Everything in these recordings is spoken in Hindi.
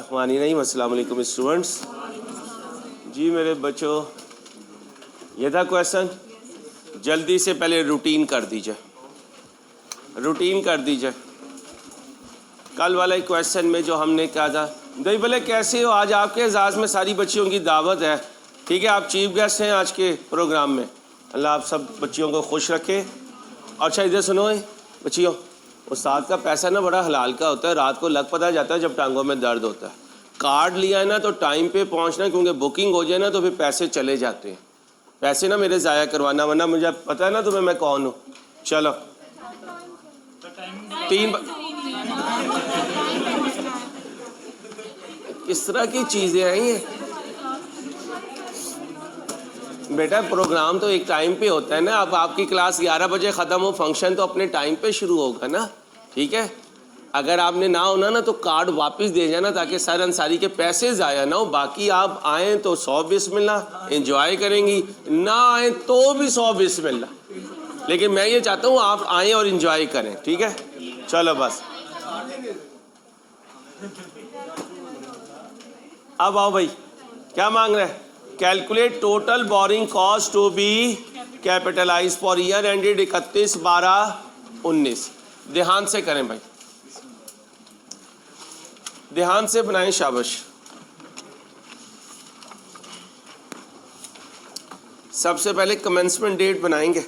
बिस्मिल्लाहिर्रहमानिर्रहीम। अस्सलाम वालेकुम स्टूडेंट्स। जी मेरे बच्चों, ये था क्वेश्चन। जल्दी से पहले रूटीन कर दीजिए, रूटीन कर दीजिए। कल वाले क्वेश्चन में जो हमने कहा था, दही भले कैसे हो, आज आपके एजाज़ में सारी बच्चियों की दावत है, ठीक है। आप चीफ गेस्ट हैं आज के प्रोग्राम में। अल्लाह आप सब बच्चियों को खुश रखे। और अच्छा इधर सुनो बच्चियों, उस्ताद का पैसा ना बड़ा हलाल का होता है, रात को लग पता जाता है जब टांगों में दर्द होता है। कार्ड लिया है ना तो टाइम पे पहुंचना, क्योंकि बुकिंग हो जाए ना तो फिर पैसे चले जाते हैं। पैसे ना मेरे ज़ाया करवाना, वरना मुझे पता है ना तुम्हें मैं कौन हूँ। चलो 3 इस तरह की चीज़ें हैं ये बेटा। प्रोग्राम तो एक टाइम पे होता है ना। अब आपकी क्लास 11 बजे ख़त्म हो, फंक्शन तो अपने टाइम पे शुरू होगा ना, ठीक है। अगर आपने ना होना ना तो कार्ड वापस दे जाना, ताकि सर अंसारी के पैसे ज़ाया ना हो। बाकी आप आएँ तो 100 बिस्मिल्लाह एंजॉय करेंगी, ना आए तो भी 100 बिस्मिल्लाह। लेकिन मैं ये चाहता हूँ आप आएँ और एंजॉय करें, ठीक है। चलो बस अब आओ भाई, क्या मांग रहे हैं? Calculate total borrowing cost to be capitalize for year ended 31/12/19। ध्यान से करें भाई, ध्यान से बनाएं, शाबाश। सबसे पहले कमेंसमेंट डेट बनाएंगे।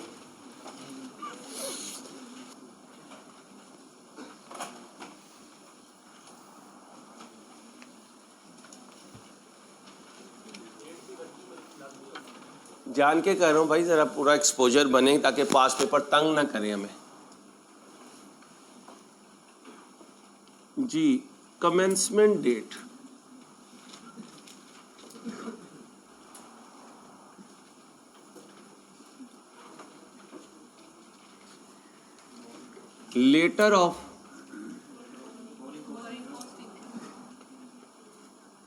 जान के कह रहा हूँ भाई, ज़रा पूरा एक्सपोजर बने ताकि पास पेपर तंग ना करें हमें। जी commencement date, later of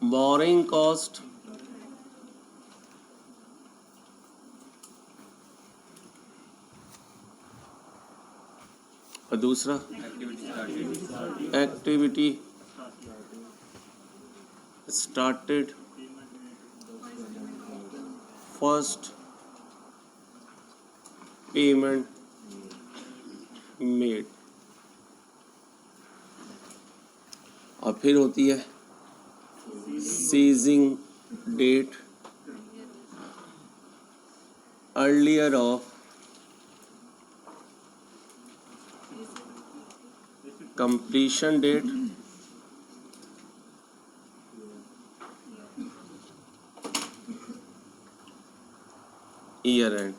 borrowing cost और दूसरा activity started first payment made. और फिर होती है ceasing date, earlier of completion date, year end.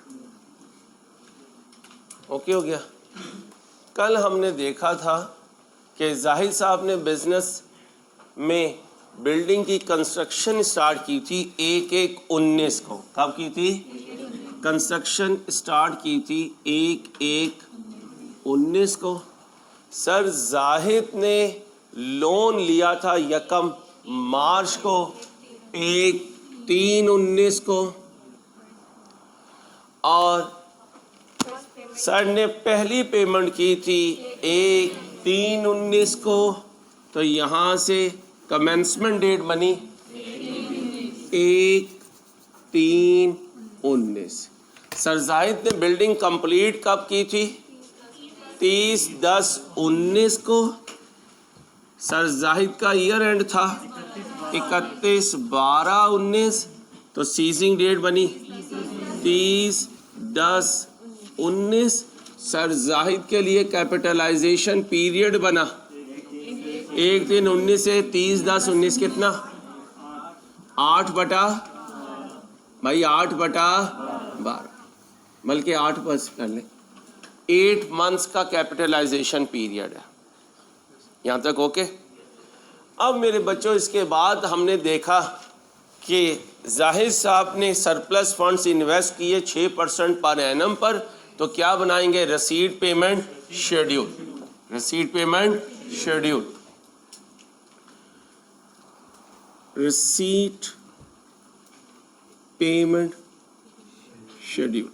Okay हो गया। कल हमने देखा था कि जाहिद साहब ने बिजनेस में बिल्डिंग की कंस्ट्रक्शन स्टार्ट की थी 1/1/19 को। कब की थी? कंस्ट्रक्शन स्टार्ट की थी 1/1/19 को। सर जाहिद ने लोन लिया था 1 मार्च को 1/3/19 को, और सर ने पहली पेमेंट की थी 1/3/19 को। तो यहाँ से कमेंसमेंट डेट बनी 1/3/19। सर जाहिद ने बिल्डिंग कंप्लीट कब की थी? 30/10/19 को। सर जाहिद का ईयर एंड था 31/12/19। तो सीजिंग डेट बनी 30/10/19। सर जाहिद के लिए कैपिटलाइजेशन पीरियड बना 1/3/19 से 30/10/19 कितना? 8/12, बल्कि 8 बस कर लें। 8 मंथ्स का कैपिटलाइजेशन पीरियड है। यहाँ तक ओके। अब मेरे बच्चों, इसके बाद हमने देखा कि जाहिद साहब ने सरप्लस फंड्स इन्वेस्ट किए 6% पर एनम पर। तो क्या बनाएंगे? Receipt payment schedule. Receipt payment schedule, receipt payment schedule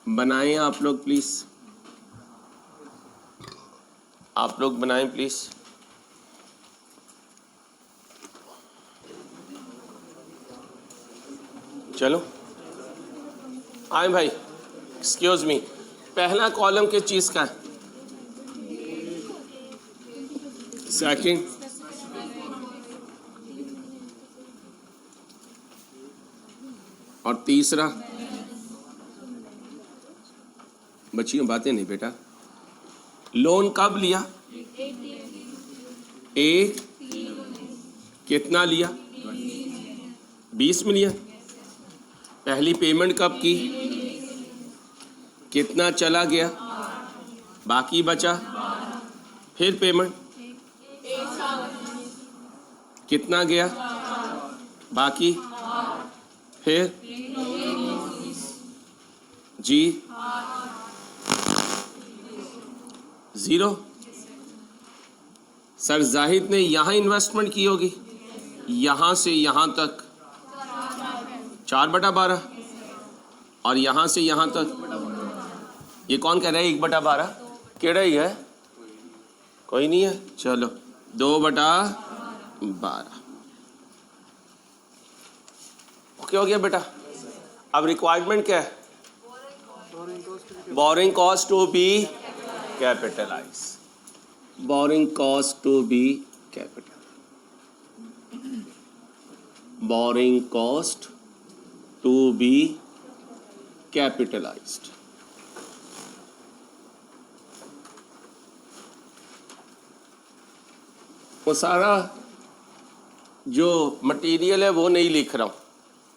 बनाएं आप लोग प्लीज, आप लोग बनाएं प्लीज। चलो आए भाई, एक्सक्यूज मी, पहला कॉलम किस चीज़ का है? सेकंड, और तीसरा? बच्चियों बातें नहीं बेटा। लोन कब लिया? एक, कितना लिया? 20 मिलियन। पहली पेमेंट कब की? कितना चला गया? बाकी बचा। फिर पेमेंट कितना गया? बाकी। फिर जी 0। सर जाहिद ने यहाँ इन्वेस्टमेंट की होगी, यहाँ से यहाँ तक 4/12, और यहाँ से यहाँ तक ये कौन कह रहा है 1/12? केड़ा ही है, कोई नहीं है। चलो 2/12 ओके हो गया बेटा। अब रिक्वायरमेंट क्या है? Borrowing cost to be capitalize, borrowing cost to be capital, borrowing cost to be capitalized. वो सारा जो मटेरियल है वो नहीं लिख रहा हूँ।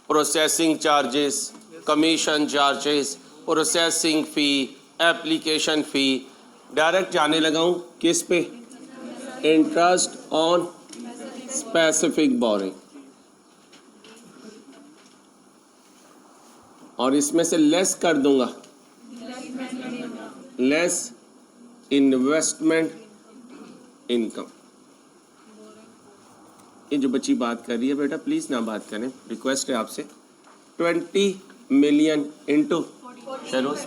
Processing charges, commission charges, processing fee, application fee, direct जाने लगा हूँ किस पे? इंटरेस्ट ऑन स्पेसिफिक बोरिंग, और इसमें से लेस कर दूंगा, लेस इन्वेस्टमेंट इनकम। ये जो बच्ची बात कर रही है बेटा प्लीज़ ना बात करें, रिक्वेस्ट है आपसे। 20 मिलियन इंटू शरोज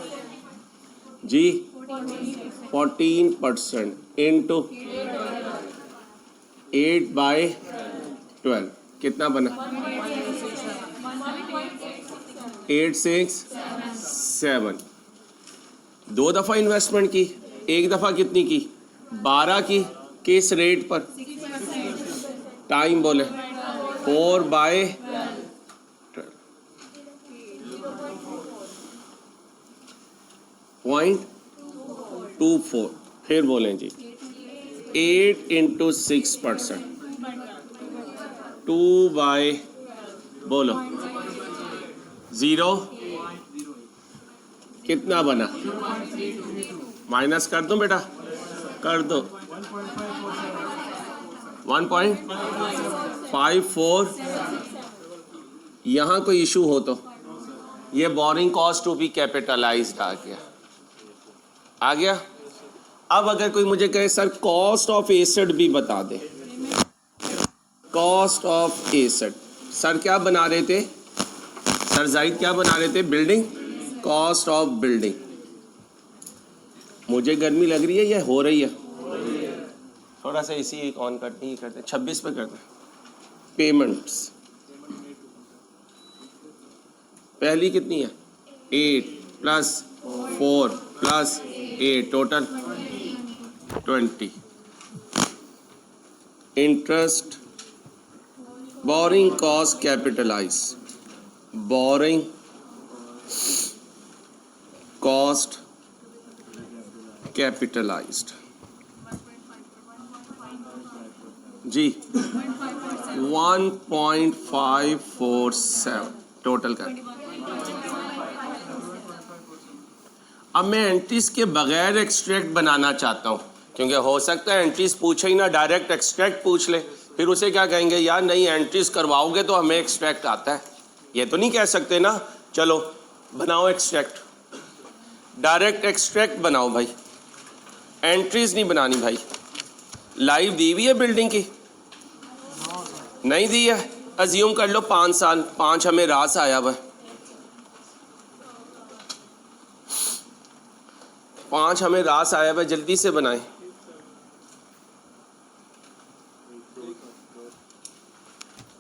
जी 14% इंटू 8/12 कितना बना? 867। 2 दफ़ा इन्वेस्टमेंट की, एक दफ़ा कितनी की? 12 की। किस रेट पर? टाइम बोले 4/12। 0.24। फिर बोलें जी 8 × 6%, 2 बोलो 0 कितना बना? माइनस कर दो बेटा, कर दो 1.54। यहाँ कोई इशू हो तो ये borrowing cost to be capitalised आ गया, आ गया। अब अगर कोई मुझे कहे सर कॉस्ट ऑफ एसेट भी बता दे, कॉस्ट ऑफ एसेट, सर क्या बना रहे थे? सर जाहिद क्या बना रहे थे? Building, cost of building. मुझे गर्मी लग रही है या हो रही है? थोड़ा सा इसी एक ऑन करते ही करते 26 पे करते हैं। पेमेंट्स पहली कितनी है? 8 + 4 + 8 total 20। Interest, borrowing cost capitalise, borrowing cost capitalised जी 1.547 टोटल कर। अब मैं एंट्रीज के बगैर एक्सट्रैक्ट बनाना चाहता हूँ, क्योंकि हो सकता है एंट्रीज पूछे ही ना, डायरेक्ट एक्सट्रैक्ट पूछ ले, फिर उसे क्या कहेंगे? यार नहीं एंट्रीज करवाओगे तो हमें एक्सट्रैक्ट आता है। ये तो नहीं कह सकते ना, चलो बनाओ एक्सट्रैक्ट, डायरेक्ट एक्सट्रैक्ट बनाओ भाई, एंट्रीज नहीं बनानी भाई। लाइव दी हुई है बिल्डिंग की? नहीं दी है। अज्यूम कर लो 5 साल, 5 हमें रास आया हुआ है, 5 हमें रास आया हुआ है, जल्दी से बनाएं।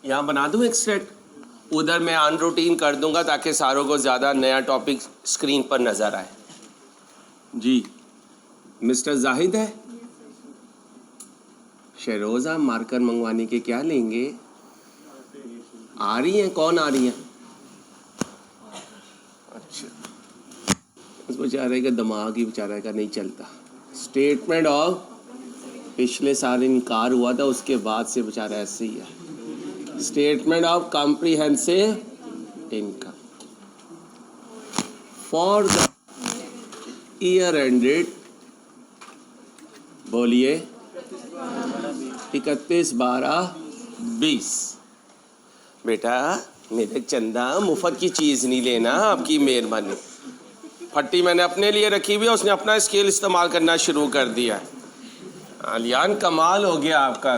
यहाँ बना दूं एक्सट्रैक्ट? उधर मैं अनरूटीन कर दूंगा ताकि सारों को ज़्यादा नया टॉपिक स्क्रीन पर नज़र आए। जी मिस्टर जाहिद है, शहरोज़ा मार्कर मंगवाने के क्या लेंगे? आ रही हैं? कौन आ रही हैं? अच्छा, उस बेचारे का दिमाग ही बेचारे का नहीं चलता। स्टेटमेंट ऑफ पिछले साल इनकार हुआ था, उसके बाद से बेचारा ऐसे ही है। Statement of comprehensive income for the year ended, बोलिए 31/12/20। बेटा मेरे चंदा मुफ्त की चीज़ नहीं लेना, आपकी मेहरबानी। फट्टी मैंने अपने लिए रखी हुई है, उसने अपना स्केल इस्तेमाल करना शुरू कर दिया। आलियान कमाल हो गया आपका,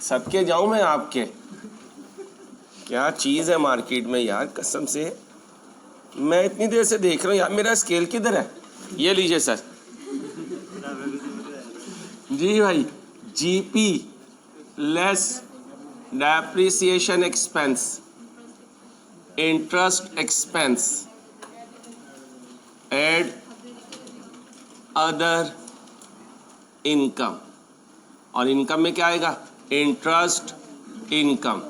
सबके जाऊं मैं आपके। क्या चीज़ है मार्केट में यार, कसम से मैं इतनी देर से देख रहा हूँ यार, मेरा स्केल किधर है? ये लीजिए सर। जी भाई, GP less depreciation expense, interest expense, add other income. और इनकम में क्या आएगा? Interest income.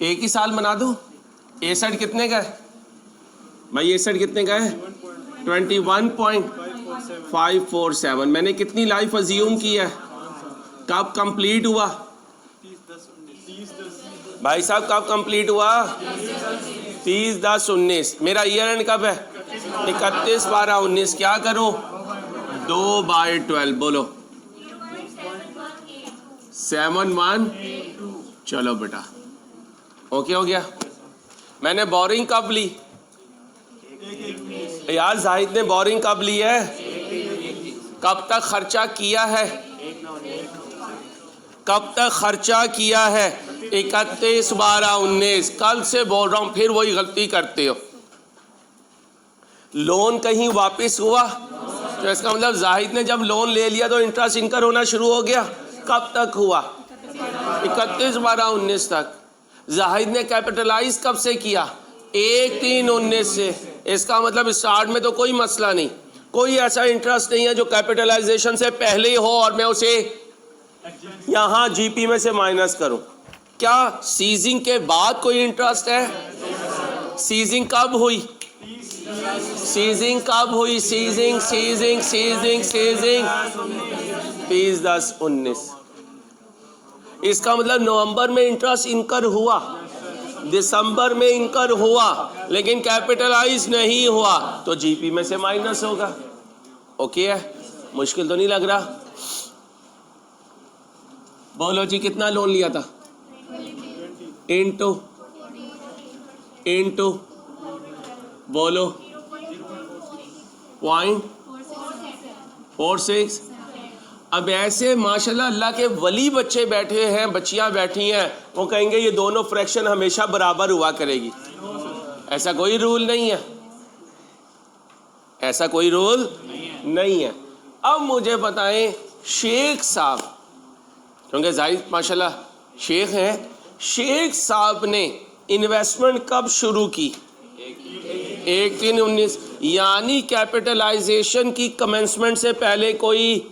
एक ही साल बना दो। एसेट कितने का है भाई? एसेट कितने का है? 21.547। मैंने कितनी लाइफ अज्यूम की है? कब कंप्लीट हुआ भाई साहब? कब कंप्लीट हुआ? 30/10/19। मेरा ईयर एंड कब है? 31/12/19। क्या करूं? 2/12 बोलो 7182। चलो बेटा ओके हो गया। मैंने बोरिंग कब ली यार? जाहिद ने बोरिंग कब ली है? कब तक खर्चा किया है? कब तक खर्चा किया है? 31/12/19। कल से बोल रहा हूं, फिर वही गलती करते हो। लोन कहीं वापस हुआ तो इसका मतलब जाहिद ने जब लोन ले लिया तो इंटरेस्ट इनकर होना शुरू हो गया। कब तक हुआ? 31/12/19 तक। जाहिद ने कैपिटलाइज कब से किया? 1/3/19 से। इसका मतलब स्टार्ट में तो कोई मसला नहीं, कोई ऐसा इंटरेस्ट नहीं है जो कैपिटलाइजेशन से पहले ही हो और मैं उसे यहाँ जीपी में से माइनस करूं। क्या सीजिंग के बाद कोई इंटरेस्ट है? सीजिंग कब हुई? सीजिंग कब हुई? Ceasing ceasing ceasing ceasing 30/10/19। इसका मतलब नवंबर में इंटरेस्ट इनकर हुआ, दिसंबर में इनकर हुआ, लेकिन कैपिटलाइज नहीं हुआ, तो जीपी में से माइनस होगा। ओके है? मुश्किल तो नहीं लग रहा? बोलो जी, कितना लोन लिया था? इंटू बोलो 0.46। अब ऐसे माशाल्लाह अल्लाह के वली बच्चे बैठे हैं, बच्चियां बैठी हैं, वो कहेंगे ये दोनों फ्रैक्शन हमेशा बराबर हुआ करेगी। ऐसा कोई रूल नहीं है, ऐसा कोई रूल नहीं है। अब मुझे बताएं शेख साहब, क्योंकि जाहिद माशाल्लाह शेख हैं, शेख साहब ने इन्वेस्टमेंट कब शुरू की? 1/3/19। यानी कैपिटलाइजेशन की कमेंसमेंट से पहले कोई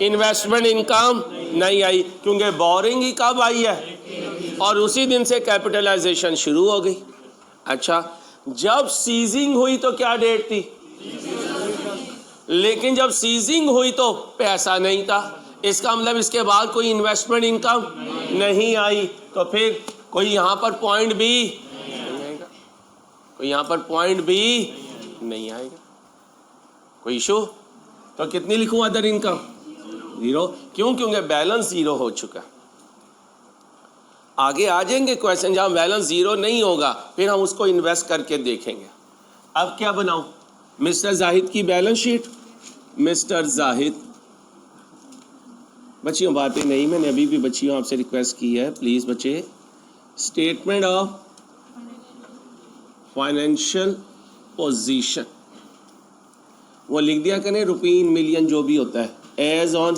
इन्वेस्टमेंट इनकम नहीं आई, क्योंकि बोरिंग ही कब आई है? और उसी दिन से कैपिटलाइजेशन शुरू हो गई। अच्छा, जब सीजिंग हुई तो क्या डेट थी? लेकिन जब सीजिंग हुई तो पैसा नहीं था। इसका मतलब इसके बाद कोई इन्वेस्टमेंट इनकम नहीं आई, तो फिर कोई यहाँ पर पॉइंट भी नहीं आएगा, कोई यहाँ पर पॉइंट भी नहीं आएगा। कोई इशू? तो कितनी लिखूं अदर इनकम? 0। क्यों? क्योंकि बैलेंस 0 हो चुका। आगे आ जाएंगे क्वेश्चन जहां बैलेंस 0 नहीं होगा, फिर हम उसको इन्वेस्ट करके देखेंगे। अब क्या बनाऊं? मिस्टर जाहिद की बैलेंस शीट। मिस्टर जाहिद, बच्चियों बातें नहीं, मैंने अभी भी बच्चियों आपसे रिक्वेस्ट की है, प्लीज बच्चे, स्टेटमेंट ऑफ फाइनेंशियल पोजीशन वो लिख दिया करें, रुपये इन मिलियन जो भी होता है, एज ऑन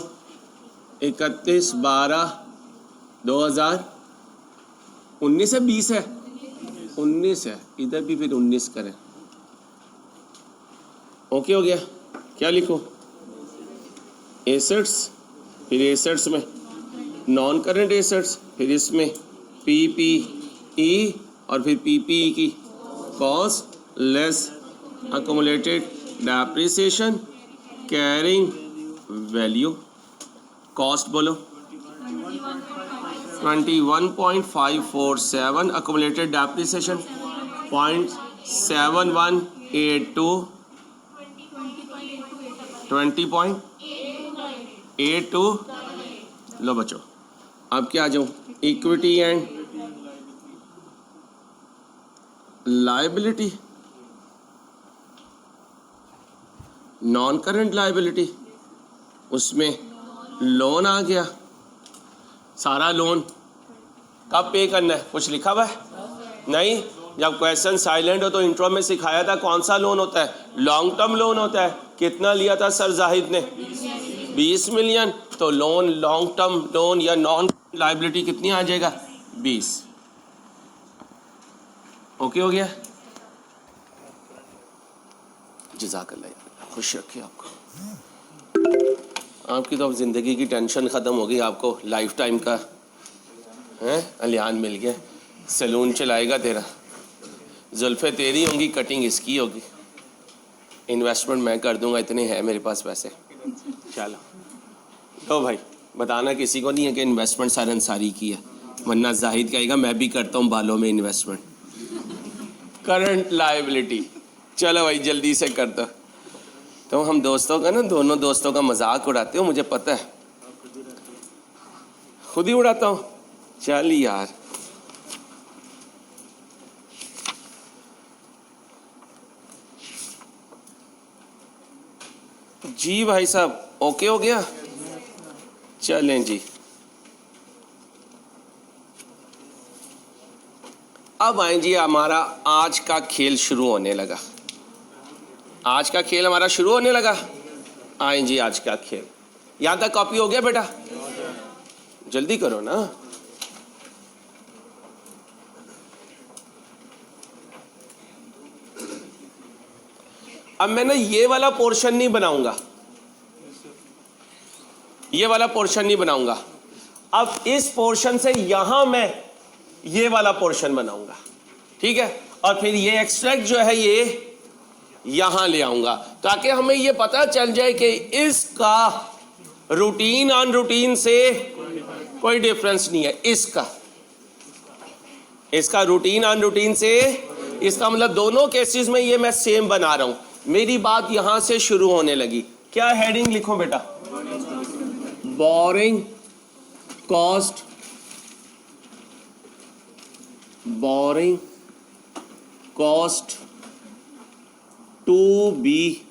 31/12/2020। 19 है 20 है 19 है, इधर भी फिर 19 करें। ओके हो गया। क्या लिखो? एसेट्स, फिर एसेट्स में नॉन करंट एसेट्स, फिर इसमें PPE और फिर PPE की cost less accumulated depreciation carrying value। Cost बोलो 21.547, accumulated depreciation 0.7182, 20.82। लो बच्चों अब क्या आ जाऊँ, equity and liability, non current liability, उसमें लोन आ गया। सारा लोन कब पे करना है? कुछ लिखा हुआ है? नहीं। जब क्वेश्चन साइलेंट हो तो इंट्रो में सिखाया था कौन सा लोन होता है, लॉन्ग टर्म लोन होता है। कितना लिया था सर जाहिद ने? 20 मिलियन। तो लोन, लॉन्ग टर्म लोन या नॉन लायबिलिटी कितनी आ जाएगा? 20। ओके हो गया। जज़ाकल्लाह, खुश रखिए आपको। आपकी तो अब ज़िंदगी की टेंशन ख़त्म हो गई, आपको लाइफ टाइम का हैं अलियान मिल गया। सैलून चलाएगा तेरा, जुल्फ़े तेरी होंगी, कटिंग इसकी होगी, इन्वेस्टमेंट मैं कर दूंगा, इतने हैं मेरे पास पैसे। चलो तो भाई बताना किसी को नहीं है कि इन्वेस्टमेंट सर अंसारी की है, वरना जाहिद कहेगा मैं भी करता हूँ बालों में इन्वेस्टमेंट। करंट लायबिलिटी, चलो भाई जल्दी से कर दो। तो हम दोस्तों का ना, दोनों दोस्तों का मजाक उड़ाते हो, मुझे पता है, खुद ही उड़ाता हूँ। चल यार जी भाई साहब, ओके हो गया। चलें जी, अब आए जी, हमारा आज का खेल शुरू होने लगा। आज का खेल हमारा शुरू होने लगा। आए जी आज का खेल। यहां तक कॉपी हो गया बेटा? जल्दी करो ना। अब मैं ना ये वाला पोर्शन नहीं बनाऊंगा, ये वाला पोर्शन नहीं बनाऊंगा। अब इस पोर्शन से यहां मैं ये वाला पोर्शन बनाऊंगा, ठीक है? और फिर ये एक्सट्रैक्ट जो है ये यहां ले आऊंगा, ताकि हमें ये पता चल जाए कि इसका रूटीन ऑन रूटीन से कोई डिफरेंस नहीं है। इसका रूटीन ऑन रूटीन से, इसका मतलब दोनों केसेस में ये मैं सेम बना रहा हूं। मेरी बात यहां से शुरू होने लगी। क्या हेडिंग लिखो बेटा? Borrowing cost, borrowing cost to be.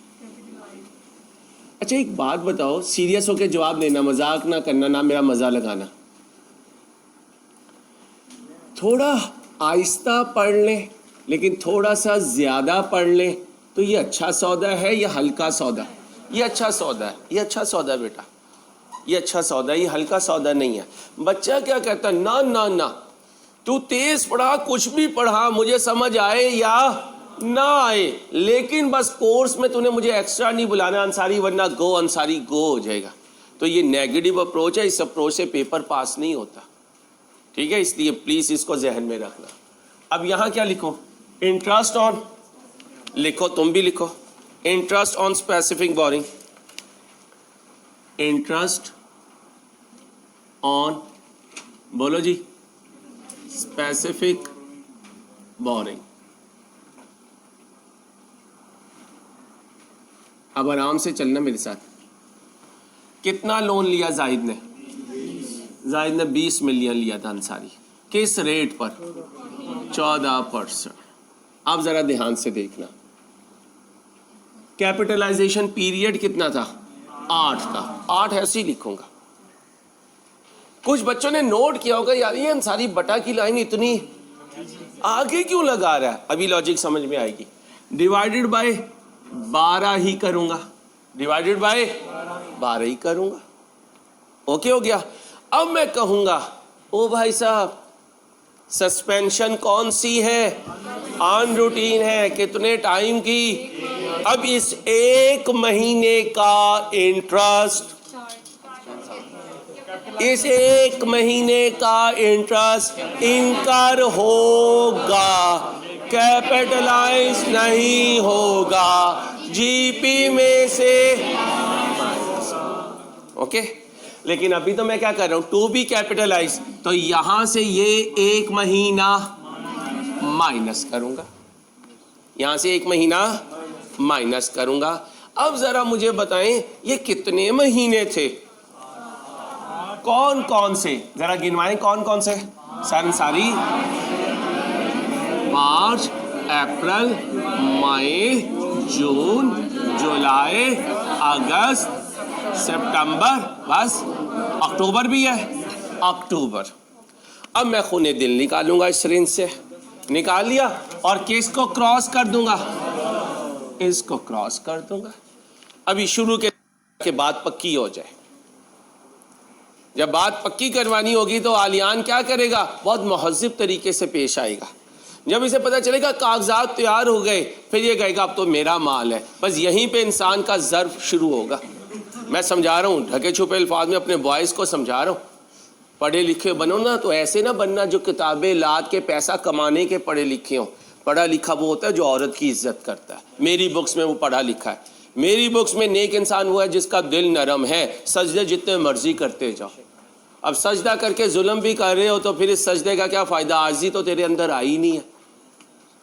अच्छा एक बात बताओ, सीरियस होकर जवाब देना, मजाक ना करना, ना मेरा मजा लगाना। थोड़ा आहिस्ता पढ़ लें, लेकिन थोड़ा सा ज्यादा पढ़ लें तो ये अच्छा सौदा है या हल्का सौदा? ये अच्छा सौदा है, ये अच्छा सौदा बेटा, ये अच्छा सौदा है, ये हल्का सौदा नहीं है। बच्चा क्या कहता है? ना ना ना, तू तेज पढ़ा, कुछ भी पढ़ा, मुझे समझ आए या ना आए, लेकिन बस कोर्स में तूने मुझे एक्स्ट्रा नहीं बुलाना अंसारी, वरना गो अंसारी गो हो जाएगा। तो ये नेगेटिव अप्रोच है, इस अप्रोच से पेपर पास नहीं होता, ठीक है? इसलिए प्लीज इसको जहन में रखना। अब यहां क्या लिखो? इंटरेस्ट ऑन, लिखो तुम भी लिखो, interest on specific boring, interest on, बोलो जी, स्पेसिफिक बोरिंग। अब आराम से चलना मेरे साथ। कितना लोन लिया जाहिद ने? जाहिद ने 20 मिलियन लिया था अंसारी। किस रेट पर? 14%। अब जरा ध्यान से देखना, कैपिटलाइजेशन पीरियड कितना था? 8 था। 8 ऐसे ही लिखूंगा। कुछ बच्चों ने नोट किया होगा, यार ये अंसारी बटा की लाइन इतनी आगे क्यों लगा रहा है? अभी लॉजिक समझ में आएगी। डिवाइडेड बाय 12 ही करूंगा, डिवाइडेड बाय 12 ही करूंगा। ओके हो गया। अब मैं कहूंगा, ओ भाई साहब सस्पेंशन कौन सी है? ऑन रूटीन है। कितने टाइम की? अब इस एक महीने का इंटरेस्ट, इस एक महीने का इंटरेस्ट इनकर होगा, कैपिटलाइज नहीं होगा, जीपी में से। ओके, लेकिन अभी तो मैं क्या कर रहा हूं, टू बी कैपिटलाइज, तो यहां से ये एक महीना माइनस करूंगा, यहां से एक महीना माइनस करूंगा। अब जरा मुझे बताएं ये कितने महीने थे, कौन कौन से, जरा गिनवाएं कौन कौन से। सारी मार्च, अप्रैल, मई, जून, जुलाई, अगस्त, सितंबर, बस अक्टूबर भी है, अक्टूबर। अब मैं खूने दिल निकालूंगा इस रेंज से, निकाल लिया, और किसको क्रॉस कर दूंगा, इसको क्रॉस कर दूंगा। अभी शुरू के बाद पक्की हो जाए, जब बात पक्की करवानी होगी तो आलियान क्या करेगा, बहुत महज़िब तरीके से पेश आएगा। जब इसे पता चलेगा कागजात तैयार हो गए, फिर ये कहेगा अब तो मेरा माल है। बस यहीं पे इंसान का ज़र्फ शुरू होगा। मैं समझा रहा हूँ, ढके छुपे अल्फाज में अपने बॉयज़ को समझा रहा हूँ, पढ़े लिखे बनो ना, तो ऐसे ना बनना जो किताबें लाद के पैसा कमाने के पढ़े लिखे हों। पढ़ा लिखा वो होता है जो औरत की इज्जत करता है। मेरी बुक्स में वो पढ़ा लिखा है, मेरी बुक्स में नेक इंसान वो है जिसका दिल नरम है। सजदे जितने मर्जी करते जाओ। अब सजदा करके जुल्म भी कर रहे हो तो फिर इस सजदे का क्या फ़ायदा, आजी तो तेरे अंदर आई नहीं है।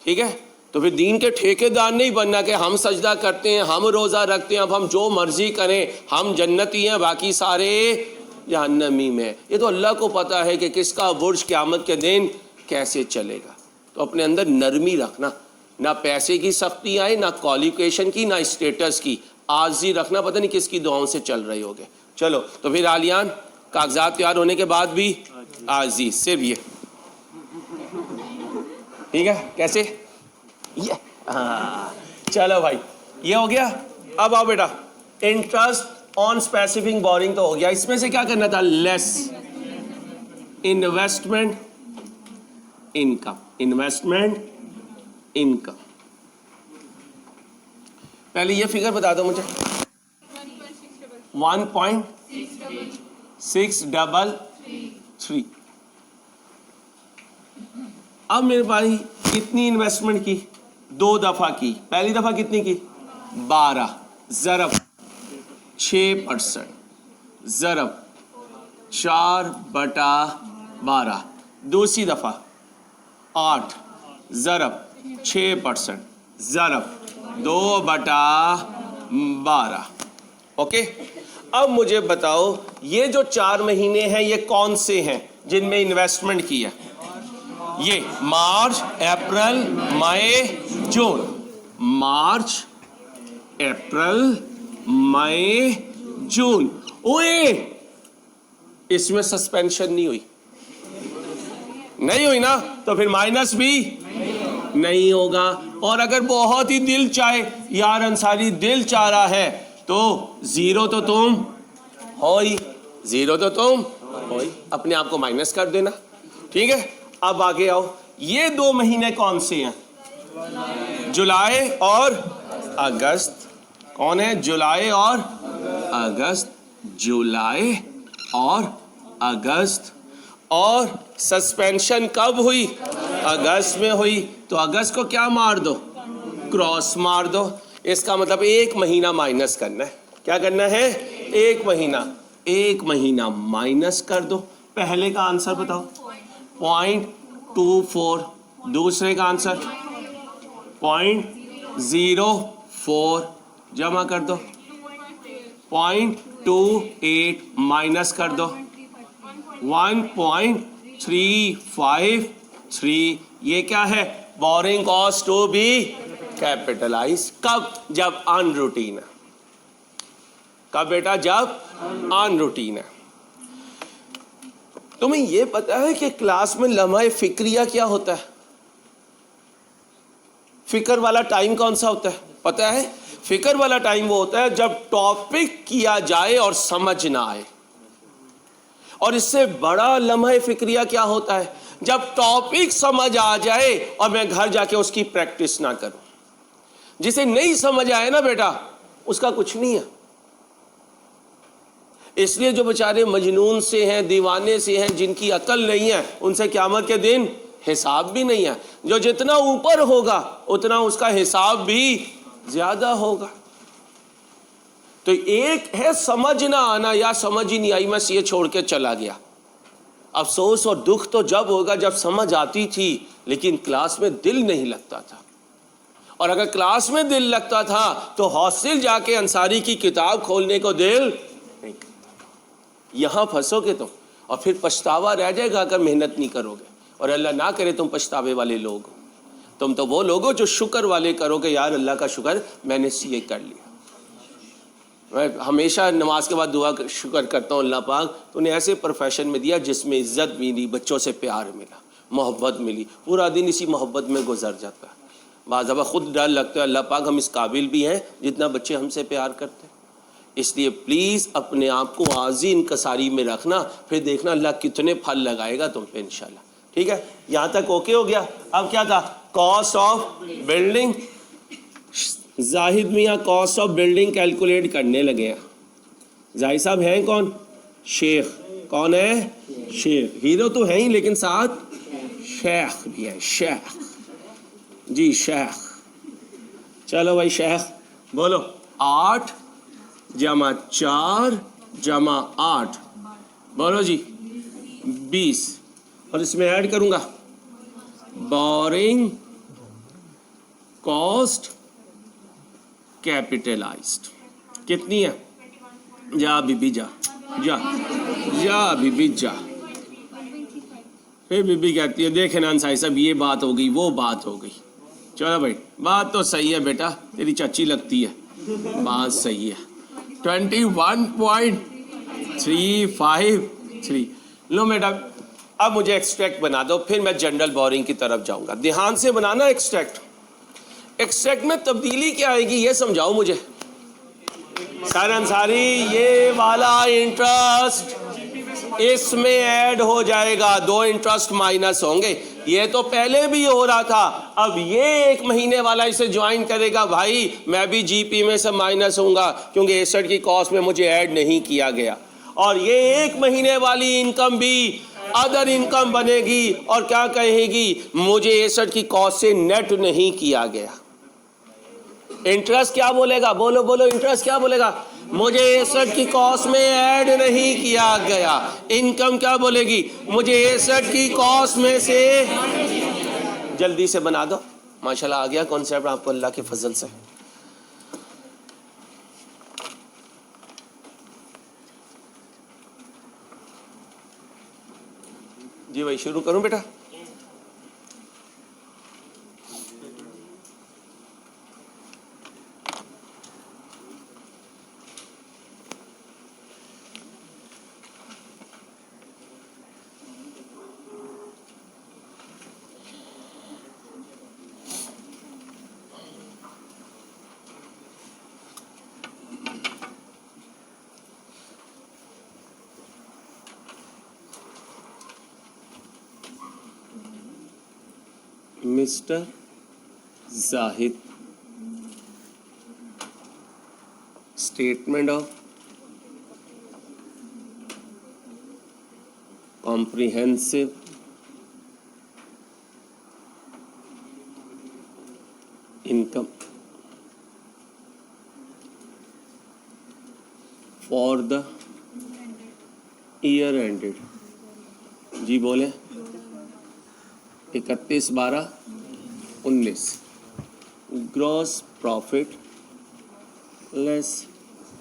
ठीक है, तो फिर दीन के ठेकेदार नहीं बनना कि हम सजदा करते हैं, हम रोज़ा रखते हैं, अब हम जो मर्जी करें, हम जन्नती हैं, बाकी सारे जहन्नमी में। ये तो अल्लाह को पता है कि किसका बुर्ज क़यामत के दिन कैसे चलेगा। तो अपने अंदर नरमी रखना, ना पैसे की सख्ती आए, ना क्वालिफिकेशन की, ना स्टेटस की, आजी रखना। पता नहीं किसकी दुआओं से चल रहे होगे। चलो, तो फिर आलियान कागजात तैयार होने के बाद भी आजी, सिर्फ ये, ठीक है, कैसे ये, हाँ चलो भाई, ये हो गया। अब आओ बेटा, इंटरेस्ट ऑन स्पेसिफिक बोरिंग तो हो गया। इसमें से क्या करना था, less investment income, investment income. पहले ये फिगर बता दो मुझे, 1.633। अब मेरे भाई कितनी इन्वेस्टमेंट की, 2 दफा की। पहली दफा कितनी की, 12 ज़रब 6%, ज़रब 4/12। दूसरी दफा 8 ज़रब 6%, ज़रब 2/12। ओके, अब मुझे बताओ ये जो 4 महीने हैं ये कौन से हैं जिनमें इन्वेस्टमेंट की है। ये मार्च, अप्रैल, मई, जून। मार्च, अप्रैल, मई, जून। ओए, इसमें सस्पेंशन नहीं हुई, नहीं हुई ना, तो फिर माइनस भी नहीं होगा। और अगर बहुत ही दिल चाहे, यार अंसारी दिल चाह रहा है, तो जीरो तो तुम हो ही, जीरो तो तुम हो ही, अपने आप को माइनस कर देना। ठीक है, अब आगे आओ, ये 2 महीने कौन से हैं, जुलाई और अगस्त। कौन है, जुलाई और अगस्त, जुलाई और अगस्त। और सस्पेंशन कब हुई, अगस्त में हुई, तो अगस्त को क्या मार दो, क्रॉस मार दो। इसका मतलब 1 महीना माइनस करना है। क्या करना है, 1 महीना, 1 महीना माइनस कर दो। पहले का आंसर बताओ, 0.24। दूसरे का आंसर 0.04, जमा कर दो। 0.28 माइनस कर दो, 1.353। ये क्या है, borrowing cost to be capitalize. कब, जब ऑन रूटीन है। कब बेटा, जब ऑन रूटीन है। तुम्हें ये पता है कि क्लास में लम्हा फिक्रिया क्या होता है, फिक्र वाला टाइम कौन सा होता है पता है? फिक्र वाला टाइम वो होता है जब टॉपिक किया जाए और समझ ना आए। और इससे बड़ा लम्हा फिक्रिया क्या होता है, जब टॉपिक समझ आ जाए और मैं घर जाके उसकी प्रैक्टिस ना करूं। जिसे नहीं समझ आए ना बेटा, उसका कुछ नहीं है। इसलिए जो बेचारे मजनून से हैं, दीवाने से हैं, जिनकी अकल नहीं है, उनसे क़यामत के दिन हिसाब भी नहीं है। जो जितना ऊपर होगा उतना उसका हिसाब भी ज्यादा होगा। तो एक है समझ ना आना, या समझ ही नहीं आई, मैं सीए छोड़ के चला गया। अफसोस और दुख तो जब होगा जब समझ आती थी लेकिन क्लास में दिल नहीं लगता था। और अगर क्लास में दिल लगता था तो हॉस्टल जाके अंसारी की किताब खोलने को दिल नहीं करता। यहां फंसोगे तुम और फिर पछतावा रह जाएगा अगर मेहनत नहीं करोगे। और अल्लाह ना करे तुम पछतावे वाले लोग हो। तुम तो वो लोग हो जो शुक्र वाले करोगे, यार अल्लाह का शुक्र मैंने सीए कर लिया। मैं हमेशा नमाज के बाद दुआ शुक्र करता हूँ, अल्लाह पाक तूने ऐसे प्रोफेशन में दिया जिसमें इज्जत मिली, बच्चों से प्यार मिला, मोहब्बत मिली, पूरा दिन इसी मोहब्बत में गुजर जाता है। बाज़ दफ़ा खुद डर लगता है, अल्लाह पाक हम इस काबिल भी हैं जितना बच्चे हमसे प्यार करते हैं। इसलिए प्लीज़ अपने आप को आज़ी इनकसारी में रखना, फिर देखना अल्लाह कितने फल लगाएगा तुम पे इंशाल्लाह। ठीक है, यहाँ तक ओके हो गया। अब क्या था? Cost of building. जाहिद मियाँ कॉस्ट ऑफ बिल्डिंग कैलकुलेट करने लगे हैं। जाहिद साहब हैं कौन? शेख। कौन है? शेख। हीरो तो है ही लेकिन साथ शेख भी है। शेख जी, शेख। चलो भाई शेख बोलो। 8 जमा 4 जमा 8, बोलो जी 20। और इसमें ऐड करूंगा बोरिंग कॉस्ट कैपिटलाइज्ड। कितनी है? जा बीबी जा, जा जा बीबी जा। फिर बीबी कहती है देखे ना अंसारी साहब, ये बात हो गई, वो बात हो गई। चलो भाई, बात तो सही है बेटा, तेरी चाची लगती है, बात सही है। 21.353। लो मैडम, अब मुझे एक्सट्रैक्ट बना दो, फिर मैं जनरल बोरिंग की तरफ जाऊंगा। ध्यान से बनाना एक्सट्रैक्ट। एक्सट्रैक्ट में तब्दीली क्या आएगी ये समझाओ मुझे। सर अंसारी, ये वाला इंटरेस्ट इसमें ऐड हो जाएगा, 2 इंटरेस्ट माइनस होंगे। ये तो पहले भी हो रहा था, अब ये 1 महीने वाला इसे ज्वाइन करेगा। भाई मैं भी जीपी में से माइनस होऊंगा क्योंकि एसेट की कॉस्ट में मुझे ऐड नहीं किया गया। और ये 1 महीने वाली इनकम भी अदर इनकम बनेगी और क्या कहेगी, मुझे एसेट की कॉस्ट से नेट नहीं किया गया। इंटरेस्ट क्या बोलेगा? बोलो बोलो, इंटरेस्ट क्या बोलेगा? मुझे एसेट की कॉस्ट में ऐड नहीं किया गया। इनकम क्या बोलेगी? मुझे एसेट की कॉस्ट में से। जल्दी से बना दो। माशाल्लाह आ गया कॉन्सेप्ट आपको अल्लाह के फजल से। जी भाई शुरू करूं बेटा? Mister Zahid, statement of comprehensive income for the year ended. जी बोले 31/12/19। Gross profit less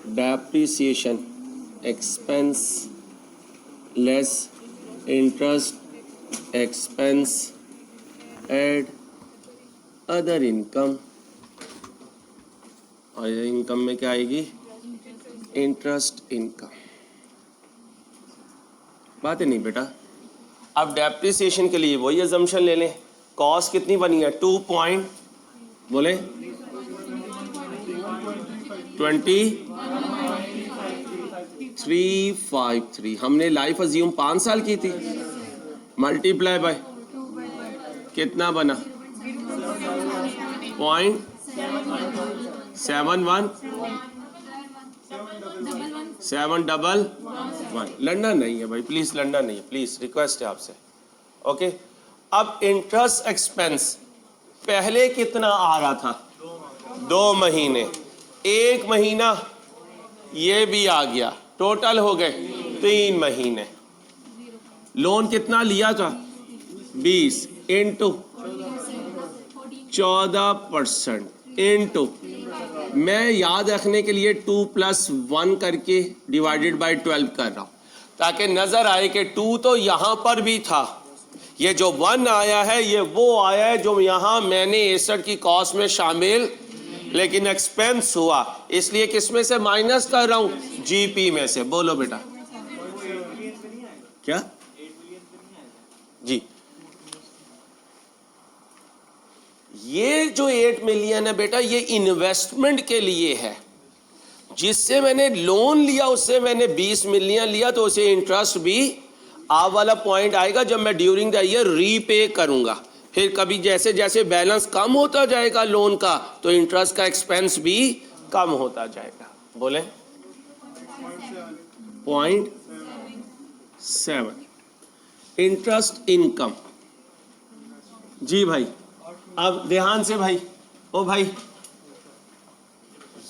depreciation expense less interest expense add other income. और इनकम में क्या आएगी? Interest income. बात है नहीं बेटा। अब डेप्रिसिएशन के लिए वही अजम्पशन ले लें। कॉस्ट कितनी बनी है? 2.2353। हमने लाइफ अज्यूम 5 साल की थी, मल्टीप्लाई बाय कितना बना 0.711 लड़ना नहीं है भाई, प्लीज लड़ना नहीं है, प्लीज रिक्वेस्ट है आपसे। ओके, अब इंटरेस्ट एक्सपेंस पहले कितना आ रहा था 2 महीने, 1 महीना ये भी आ गया, टोटल हो गए 3 महीने। लोन कितना लिया था 20 इंटू 14% इंटू, मैं याद रखने के लिए 2+1 करके डिवाइडेड बाय 12 कर रहा हूं ताकि नजर आए कि 2 तो यहां पर भी था, ये जो 1 आया है ये वो आया है जो यहां मैंने एसेट की कॉस्ट में शामिल, लेकिन एक्सपेंस हुआ, इसलिए किस में से माइनस कर रहा हूं, जीपी में से। बोलो बेटा क्या जी, ये जो 8 मिलियन है बेटा ये इन्वेस्टमेंट के लिए है, जिससे मैंने लोन लिया उससे मैंने 20 मिलियन लिया, तो उसे इंटरेस्ट भी आप वाला पॉइंट आएगा जब मैं ड्यूरिंग द ईयर रीपे करूंगा। फिर कभी जैसे जैसे बैलेंस कम होता जाएगा लोन का तो इंटरेस्ट का एक्सपेंस भी कम होता जाएगा। बोले 0.7 इंटरेस्ट इनकम। जी भाई, अब ध्यान से भाई, ओ भाई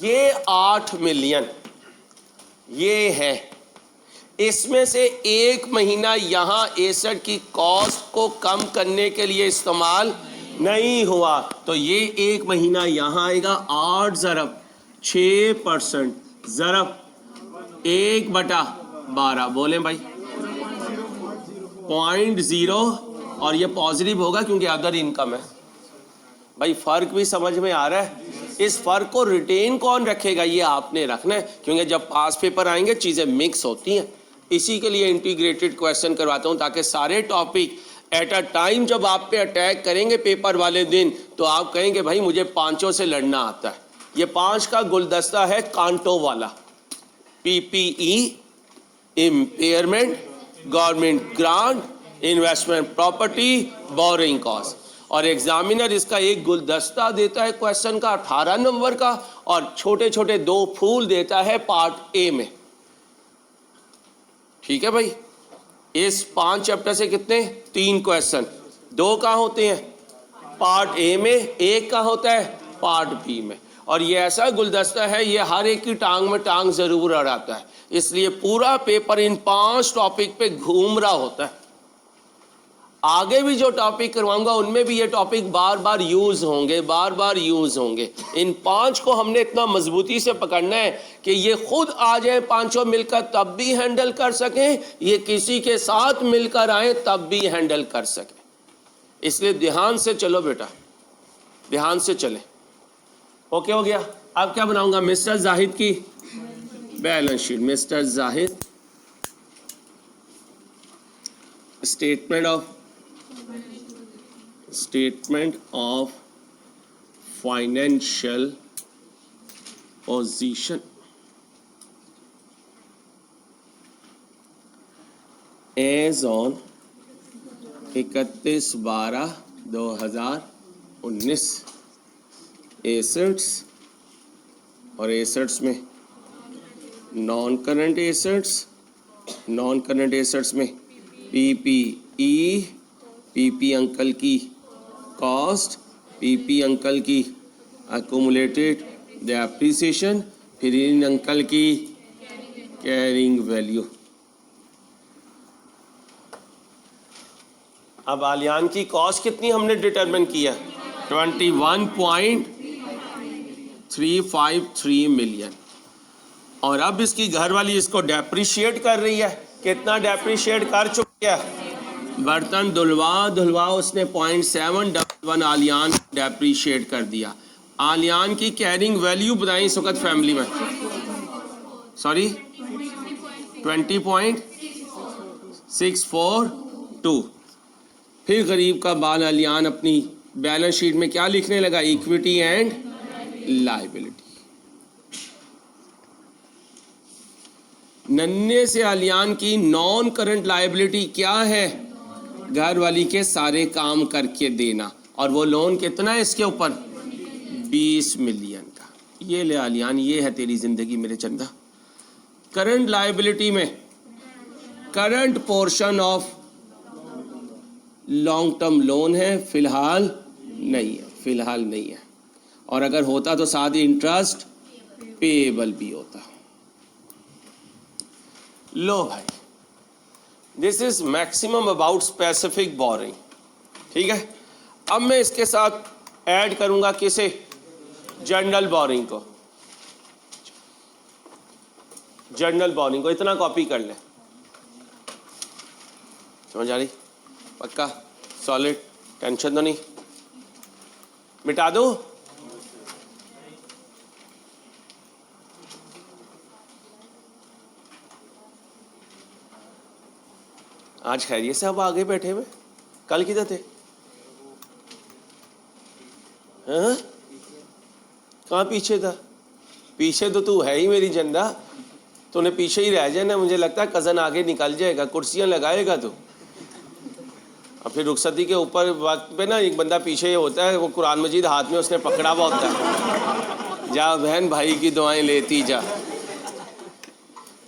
ये 8 मिलियन ये है, इसमें से 1 महीना यहां एसेट की कॉस्ट को कम करने के लिए इस्तेमाल नहीं हुआ, तो ये 1 महीना यहां आएगा 8 ज़रब 6% ज़रब 1/12। बोले भाई 0.0, और ये पॉजिटिव होगा क्योंकि अदर इनकम है। भाई फर्क भी समझ में आ रहा है? इस फर्क को रिटेन कौन रखेगा, ये आपने रखना है, क्योंकि जब पास पेपर आएंगे चीजें मिक्स होती हैं। इसी के लिए इंटीग्रेटेड क्वेश्चन करवाता हूं ताकि सारे टॉपिक एट अ टाइम जब आप पे अटैक करेंगे पेपर वाले दिन तो आप कहेंगे भाई मुझे 5 से लड़ना आता है। ये 5 का गुलदस्ता है कांटो वाला, PPE, impairment, government grant, investment property, boring cost, और एग्जामिनर इसका एक गुलदस्ता देता है क्वेश्चन का 18 नंबर का, और छोटे छोटे 2 फूल देता है पार्ट ए में। ठीक है भाई, इस 5 चैप्टर से कितने 3 क्वेश्चन, 2 कहाँ होते हैं पार्ट ए में, 1 का होता है पार्ट बी में, और ये ऐसा गुलदस्ता है ये हर एक की टांग में टांग जरूर अड़ाता है, इसलिए पूरा पेपर इन 5 टॉपिक पे घूम रहा होता है। आगे भी जो टॉपिक करवाऊंगा उनमें भी ये टॉपिक बार बार यूज होंगे, बार बार यूज होंगे। इन 5 को हमने इतना मजबूती से पकड़ना है कि ये खुद आ जाए 5 मिलकर तब भी हैंडल कर सकें, ये किसी के साथ मिलकर आए तब भी हैंडल कर सकें। इसलिए ध्यान से चलो बेटा, ध्यान से चले। ओके हो गया। अब क्या बनाऊंगा, मिस्टर जाहिद की balance sheet. Mister Zahid statement of financial position as on 31/12/2019। Assets, और एसेट्स में नॉन करंट एसेट्स में पीपीई, पीपी अंकल की कॉस्ट, पीपी अंकल की अक्यूमुलेटेड डेप्रिसिएशन, फिर इन अंकल की कैरिंग वैल्यू। अब आलियान की कॉस्ट कितनी हमने डिटरमिन किया, 21.353 मिलियन, और अब इसकी घर वाली इसको डेप्रिशिएट कर रही है। कितना डेप्रिशिएट कर चुकी है, बर्तन धुलवा उसने 0.711 आलियान डेप्रिशिएट कर दिया। आलियान की कैरिंग वैल्यू बताएं इस वक्त फैमिली में, सॉरी 20.642। फिर गरीब का बाल आलियान अपनी बैलेंस शीट में क्या लिखने लगा, इक्विटी एंड लायबिलिटी। नन्हे से आलियान की नॉन करंट लायबिलिटी क्या है, घर वाली के सारे काम करके देना। और वो लोन कितना है इसके ऊपर? 20 मिलियन का। ये ले आलियान, ये है तेरी जिंदगी मेरे चंदा। करंट लायबिलिटी में current portion of long term loan है, फिलहाल नहीं है, फिलहाल नहीं है। और अगर होता तो साथ ही इंटरेस्ट पेएबल भी होता। लो भाई, this is maximum about specific boring. ठीक है, अब मैं इसके साथ ऐड करूंगा किसे? जनरल बोरिंग को। जनरल बोरिंग को इतना कॉपी कर ले, समझ आ रही? पक्का? सॉलिड? टेंशन तो नहीं? मिटा दो? आज खैरियत से अब आगे बैठे हुए, कल किधर थे? हाँ? कहाँ पीछे था? पीछे तो तू है ही मेरी जंदा, तूने पीछे ही रह जाना। मुझे लगता है कज़न आगे निकल जाएगा, कुर्सियाँ लगाएगा तू। और फिर रुखसती के ऊपर वक्त पे ना एक बंदा पीछे होता है, वो कुरान मजीद हाथ में उसने पकड़ा हुआ होता है। जा बहन, भाई की दुआएं लेती जा।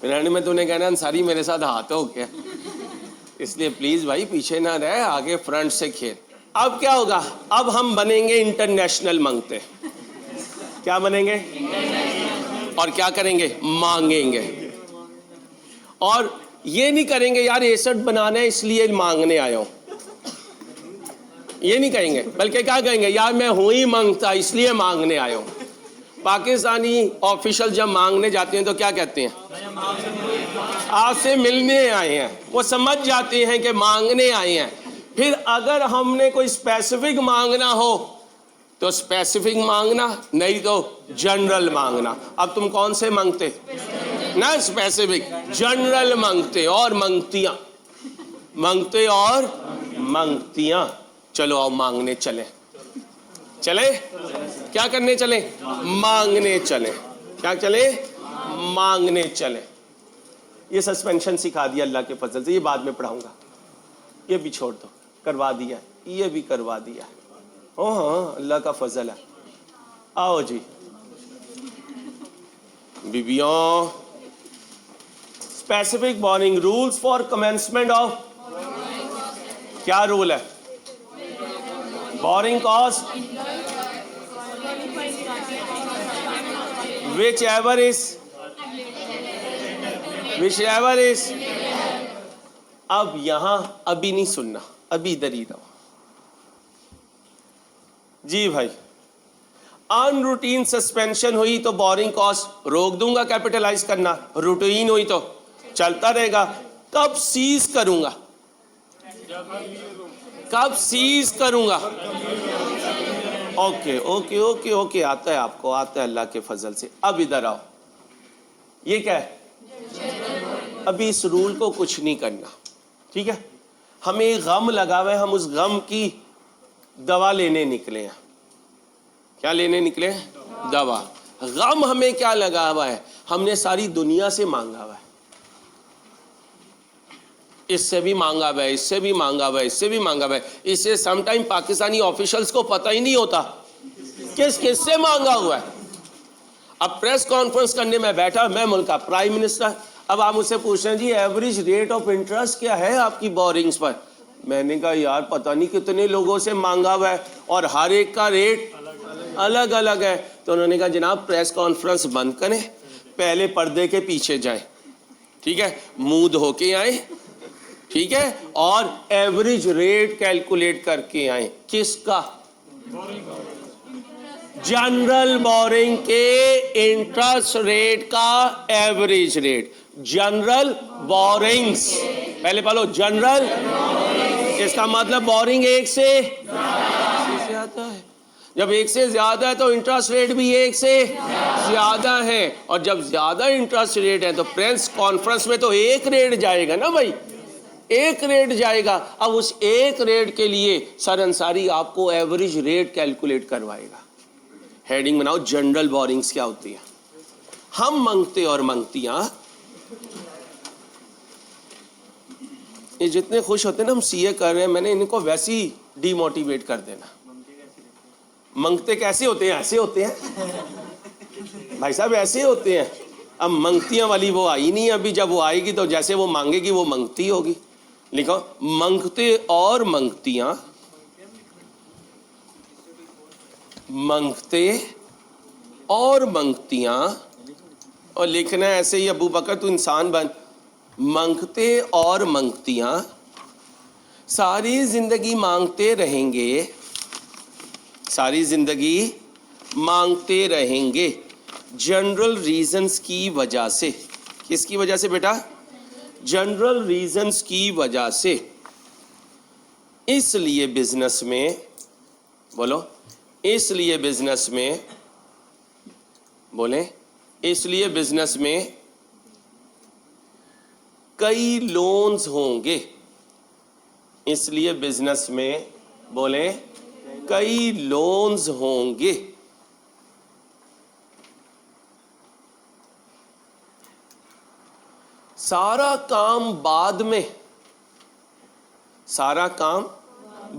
फिर में तूने कहना अंसारी मेरे साथ हाथ हो क्या? इसलिए प्लीज़ भाई पीछे ना रहे, आगे फ्रंट से खेल। अब क्या होगा? अब हम बनेंगे इंटरनेशनल मांगते। क्या बनेंगे? और क्या करेंगे? मांगेंगे। और ये नहीं करेंगे यार एसेट बनाना है इसलिए मांगने आया हूं, ये नहीं कहेंगे। बल्कि क्या कहेंगे? यार मैं हूं ही मांगता इसलिए मांगने आया हूं। पाकिस्तानी ऑफिशियल जब मांगने जाते हैं तो क्या कहते हैं? आपसे मिलने आए हैं। वो समझ जाते हैं कि मांगने आए हैं। फिर अगर हमने कोई स्पेसिफिक मांगना हो तो स्पेसिफिक मांगना, नहीं तो जनरल मांगना। अब तुम कौन से मांगते? ना स्पेसिफिक, जनरल मांगते और मंगतियां, मांगते और मंगतियां। चलो आओ मांगने चले। चले? क्या करने चले? मांगने चले। क्या चले? मांगने चले। ये सस्पेंशन सिखा दिया अल्लाह के फजल से, ये बाद में पढ़ाऊंगा। ये भी छोड़ दो, करवा दिया, ये भी करवा दिया। ओ हाँ, अल्लाह का फजल है। आओ जी बीबियों, specific borrowing rules for commencement of. क्या रूल है? Borrowing cost whichever is. अब यहां अभी नहीं सुनना, अभी इधर ही रहो जी भाई। अनरूटीन सस्पेंशन हुई तो बोरिंग कॉस्ट रोक दूंगा कैपिटलाइज करना, रूटीन हुई तो चलता रहेगा। कब सीज करूंगा? कब सीज करूंगा? ओके ओके ओके ओके, आता है आपको, आता है अल्लाह के फजल से। अब इधर आओ, ये क्या है? अभी इस रूल को कुछ नहीं करना, ठीक है? हमें गम लगा हुआ है, हम उस गम की दवा लेने निकले हैं। क्या लेने निकले हैं? दवा। गम हमें क्या लगा हुआ है? हमने सारी दुनिया से मांगा हुआ है, इससे भी मांगा हुआ है, इससे भी मांगा हुआ है, इससे भी मांगा हुआ है। इससे समटाइम पाकिस्तानी ऑफिशियल्स को पता ही नहीं होता किससे मांगा हुआ है। अब प्रेस कॉन्फ्रेंस करने में बैठा मैं, मुल्क का प्राइम मिनिस्टर। अब आप मुझसे पूछ रहे हैं जी एवरेज रेट ऑफ इंटरेस्ट क्या है आपकी बोरिंग्स पर? मैंने कहा यार पता नहीं कितने लोगों से मांगा हुआ है और हर एक का रेट अलग अलग है। तो उन्होंने कहा जनाब प्रेस कॉन्फ्रेंस बंद करें, पहले पर्दे के पीछे जाएं, ठीक है, मुंह धो के आए, ठीक है, और एवरेज रेट कैलकुलेट करके आए। किसका? जनरल बोरिंग के इंटरेस्ट रेट का एवरेज रेट। जनरल बोरिंग्स, पहले पढ़ो जनरल। इसका मतलब बोरिंग एक से ज्यादा है। जब एक से ज्यादा है तो इंटरेस्ट रेट भी एक से ज्यादा है, और जब ज्यादा इंटरेस्ट रेट है तो प्रेस कॉन्फ्रेंस में तो एक रेट जाएगा ना भाई, एक रेट जाएगा। अब उस एक रेट के लिए सर अंसारी आपको एवरेज रेट कैलकुलेट करवाएगा। हेडिंग बनाओ जनरल बोरिंग्स क्या होती है। हम मांगते और मांगतियां ये जितने खुश होते हैं ना हम सीए कर रहे हैं, मैंने इनको वैसे ही डीमोटिवेट कर देना। मंगते कैसे होते हैं? ऐसे होते हैं भाई साहब, ऐसे होते हैं। अब मंगतियां वाली वो आई नहीं, अभी जब वो आएगी तो जैसे वो मांगेगी वो मंगती होगी। लिखो मंगते और मंगतियां, मंगते और मंगतियां, और लिखना है ऐसे ही, अबू बकर तू इंसान बन। मंगते और मंगतियां सारी जिंदगी मांगते रहेंगे, सारी जिंदगी मांगते रहेंगे जनरल रीजंस की वजह से। किसकी वजह से बेटा? जनरल रीजंस की वजह से। इसलिए बिजनेस में, बोलो, इसलिए बिजनेस में, बोले, इसलिए बिजनेस में कई लोन्स होंगे। इसलिए बिजनेस में, बोले, कई लोन्स होंगे। सारा काम बाद में, सारा काम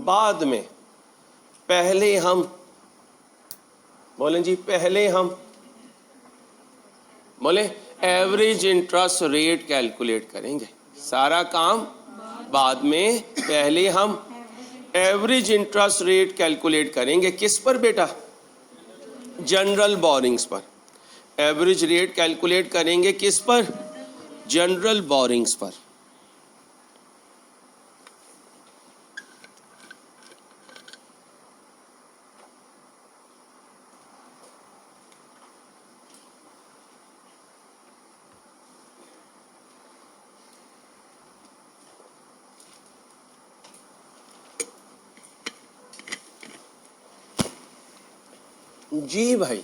बाद में, पहले हम, बोलें जी, पहले हम, बोले, एवरेज इंटरेस्ट रेट कैलकुलेट करेंगे। सारा काम बाद में, पहले हम एवरेज इंटरेस्ट रेट कैलकुलेट करेंगे। किस पर बेटा? जनरल बोरिंग्स पर। एवरेज रेट कैलकुलेट करेंगे किस पर? जनरल बोरिंग्स पर। जी भाई,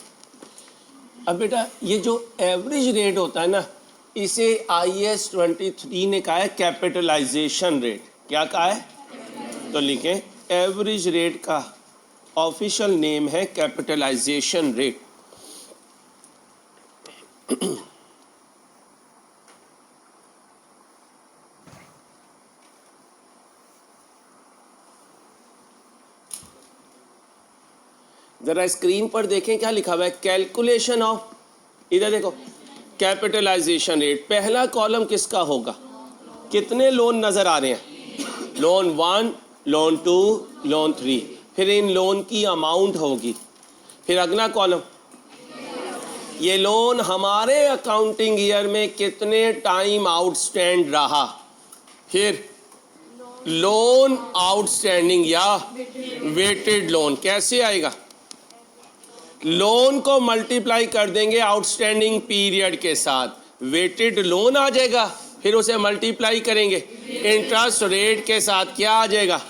अब बेटा ये जो एवरेज रेट होता है ना, इसे IAS 23 ने कहा है कैपिटलाइजेशन रेट। क्या कहा है? तो लिखें, एवरेज रेट का ऑफिशियल नेम है कैपिटलाइजेशन रेट। जरा स्क्रीन पर देखें क्या लिखा हुआ है, कैलकुलेशन ऑफ, इधर देखो, कैपिटलाइजेशन रेट। पहला कॉलम किसका होगा? कितने लोन नजर आ रहे हैं? लोन 1, लोन 2, लोन 3, फिर इन लोन की अमाउंट होगी। फिर अगला कॉलम, ये लोन हमारे अकाउंटिंग ईयर में कितने टाइम आउटस्टैंड रहा। फिर लोन आउटस्टैंडिंग या वेटेड लोन। कैसे आएगा? लोन को मल्टीप्लाई कर देंगे आउटस्टैंडिंग पीरियड के साथ, वेटेड लोन आ जाएगा। फिर उसे मल्टीप्लाई करेंगे इंटरेस्ट रेट के साथ, क्या आ जाएगा?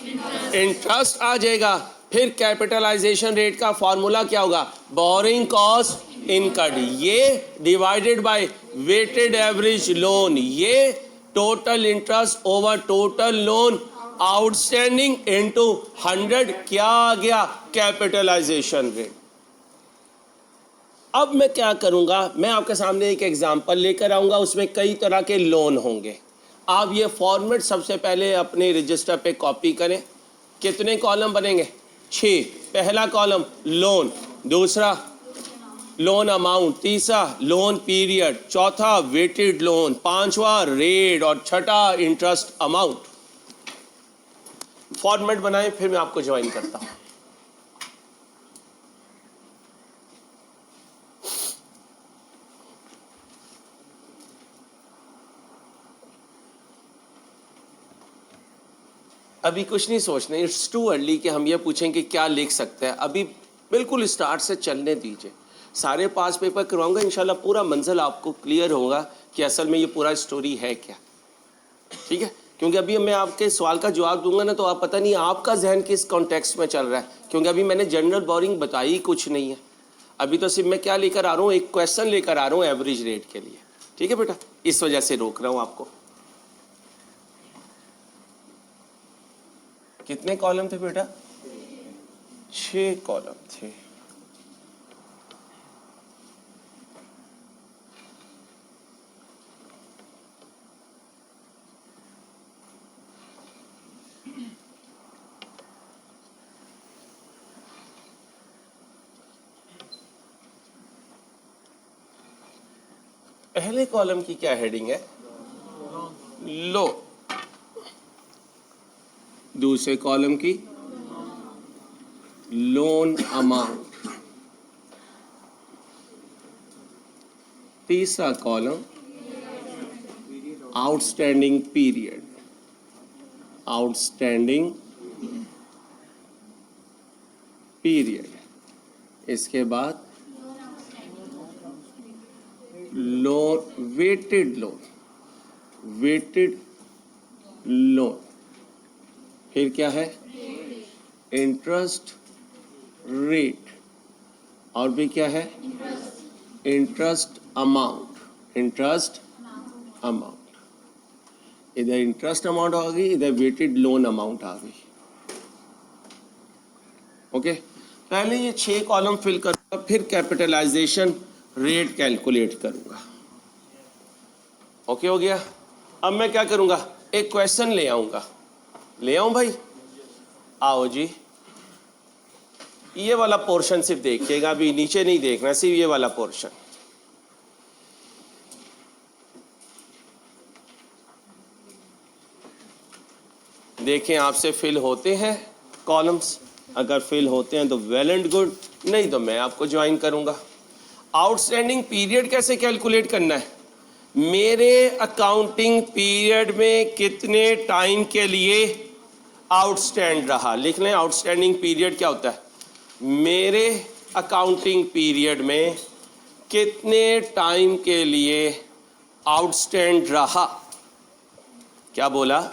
इंटरेस्ट आ जाएगा। फिर कैपिटलाइजेशन रेट का फॉर्मूला क्या होगा? बोरिंग कॉस्ट इनकर्ड, ये divided by weighted average loan, ये total interest over total loan outstanding into 100, क्या आ गया? Capitalisation rate. अब मैं क्या करूंगा, मैं आपके सामने एक एग्जांपल लेकर आऊंगा, उसमें कई तरह के लोन होंगे। आप ये फॉर्मेट सबसे पहले अपने रजिस्टर पे कॉपी करें। कितने कॉलम बनेंगे? 6। पहला कॉलम लोन, दूसरा लोन अमाउंट, तीसरा लोन पीरियड, चौथा वेटेड लोन, पांचवा रेट और छठा इंटरेस्ट अमाउंट। फॉर्मेट बनाएं, फिर मैं आपको ज्वाइन करता हूं। अभी कुछ नहीं सोचना, इट्स टू अर्ली कि हम ये पूछें कि क्या लिख सकते हैं। अभी बिल्कुल स्टार्ट से चलने दीजिए। सारे पास पेपर करवाऊंगा, इंशाल्लाह पूरा मंजिल आपको क्लियर होगा कि असल में ये पूरा स्टोरी है क्या। ठीक है, क्योंकि अभी मैं आपके सवाल का जवाब दूंगा ना, तो आप पता नहीं आपका जहन किस कॉन्टेक्स्ट में चल रहा है, क्योंकि अभी मैंने जनरल बोरिंग बताई कुछ नहीं है। अभी तो सिर्फ मैं क्या लेकर आ रहा हूँ, एक क्वेश्चन लेकर आ रहा हूँ एवरेज रेट के लिए। ठीक है बेटा, इस वजह से रोक रहा हूँ आपको। कितने कॉलम थे बेटा? 6 कॉलम थे। पहले कॉलम की क्या हेडिंग है? लो। दूसरे कॉलम की लोन अमाउंट। तीसरा column outstanding period. Outstanding period. इसके बाद loan, weighted loan, weighted loan. फिर क्या है? Interest rate. और भी क्या है? Interest amount. Interest amount. इधर इंटरेस्ट अमाउंट आ गई, इधर वेटेड लोन अमाउंट आ गई। ओके, पहले ये 6 कॉलम फिल करूंगा, फिर कैपिटलाइजेशन रेट कैलकुलेट करूंगा। ओके हो गया। अब मैं क्या करूंगा? एक क्वेश्चन ले आऊंगा। ले आऊं भाई? आओ जी। ये वाला पोर्शन सिर्फ देखिएगा, अभी नीचे नहीं देखना, सिर्फ ये वाला पोर्शन। देखें आपसे फिल होते हैं कॉलम्स। अगर फिल होते हैं तो वेल एंड गुड, नहीं तो मैं आपको ज्वाइन करूंगा। आउटस्टैंडिंग पीरियड कैसे कैलकुलेट करना है? मेरे अकाउंटिंग पीरियड में कितने टाइम के लिए आउटस्टैंड रहा। लिख लें, आउटस्टैंडिंग पीरियड क्या होता है? मेरे अकाउंटिंग पीरियड में कितने टाइम के लिए आउटस्टैंड रहा। क्या बोला?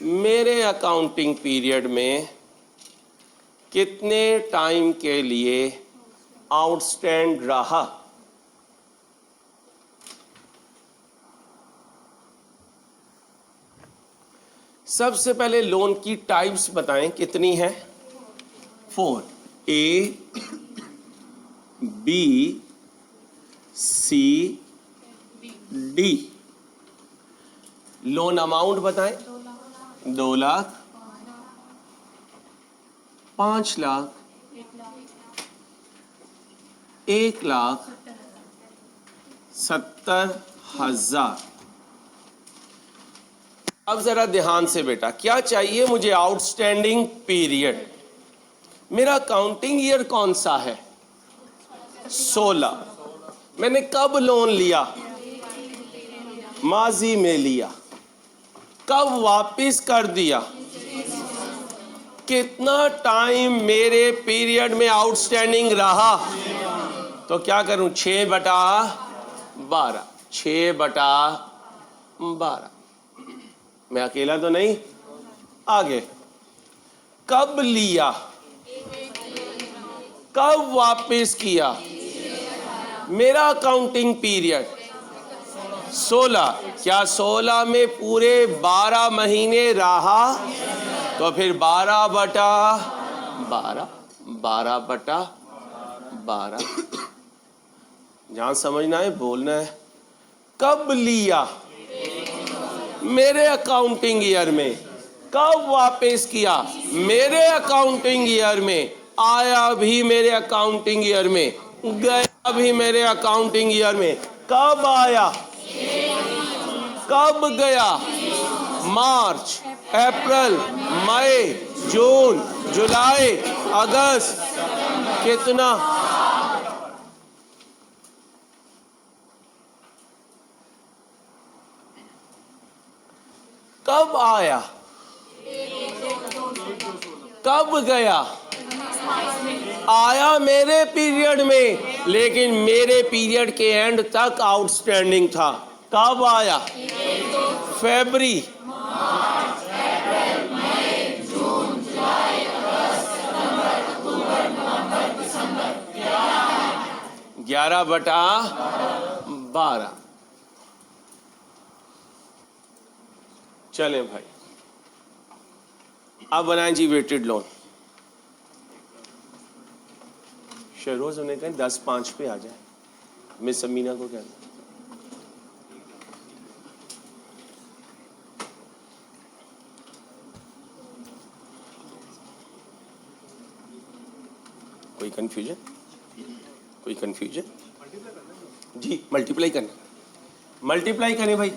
मेरे अकाउंटिंग पीरियड में कितने टाइम के लिए आउटस्टैंड रहा। सबसे पहले लोन की टाइप्स बताएं, कितनी है? 4। A, B, C, D। Loan amount बताएं। 2 लाख, 5 लाख, 1,70,000। अब जरा ध्यान से बेटा, क्या चाहिए मुझे? Outstanding period. मेरा अकाउंटिंग ईयर कौन सा है? 16। मैंने कब लोन लिया? माजी में लिया। कब वापिस कर दिया? कितना टाइम मेरे पीरियड में आउटस्टैंडिंग रहा? तो क्या करूं? 6/12। 6/12। मैं अकेला तो नहीं। आगे, कब लिया? कब वापस किया? मेरा अकाउंटिंग पीरियड 16। क्या 16 में पूरे 12 महीने रहा? तो फिर 12/12। 12/12। जहां समझना है बोलना है। कब लिया? मेरे अकाउंटिंग ईयर में। कब वापस किया? मेरे अकाउंटिंग ईयर में। आया भी मेरे अकाउंटिंग ईयर में, गया भी मेरे अकाउंटिंग ईयर में। कब आया? कब गया? मार्च, अप्रैल, मई, जून, जुलाई, अगस्त। कितना? कब आया? कब गया? आया मेरे पीरियड में, लेकिन मेरे पीरियड के एंड तक आउटस्टैंडिंग था। कब आया? फरवरी, 11/12। चलें भाई, अब बनाएं जी वेटेड लोन। शहरोज उन्हें कहें 10-5 पे आ जाए। मिस अमीना को कहना। कोई कंफ्यूजन? कोई कंफ्यूजन? जी मल्टीप्लाई करना, मल्टीप्लाई करें भाई,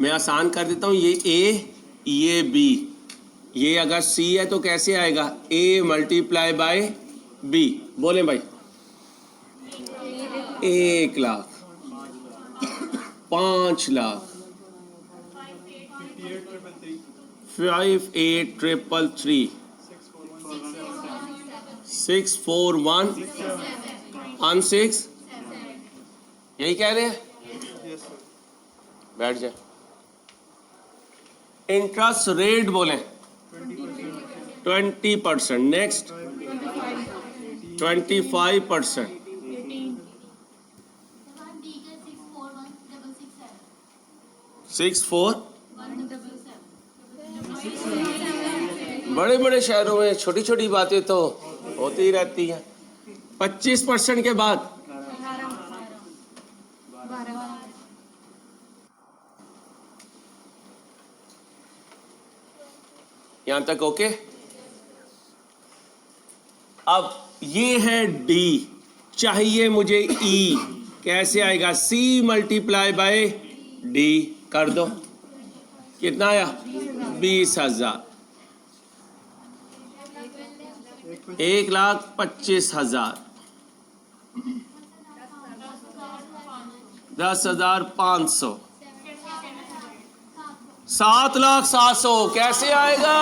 मैं आसान कर देता हूँ। ये ए, ये बी, ये अगर सी है तो कैसे आएगा? A multiply by B. बोले भाई 1 लाख, 5 लाख, 5833, 64116, यही कह रहे हैं? बैठ जाए। इंटरेस्ट रेट बोलें 20%, नेक्स्ट 25%, 64। बड़े बड़े शहरों में छोटी छोटी बातें तो होती ही रहती हैं। 25% के बाद यहां तक ओके। अब ये है डी, चाहिए मुझे ई, कैसे आएगा? सी मल्टीप्लाई बाय डी कर दो, कितना आया? 20,000, 1,25,000, 10,500, 7,700, कैसे आएगा?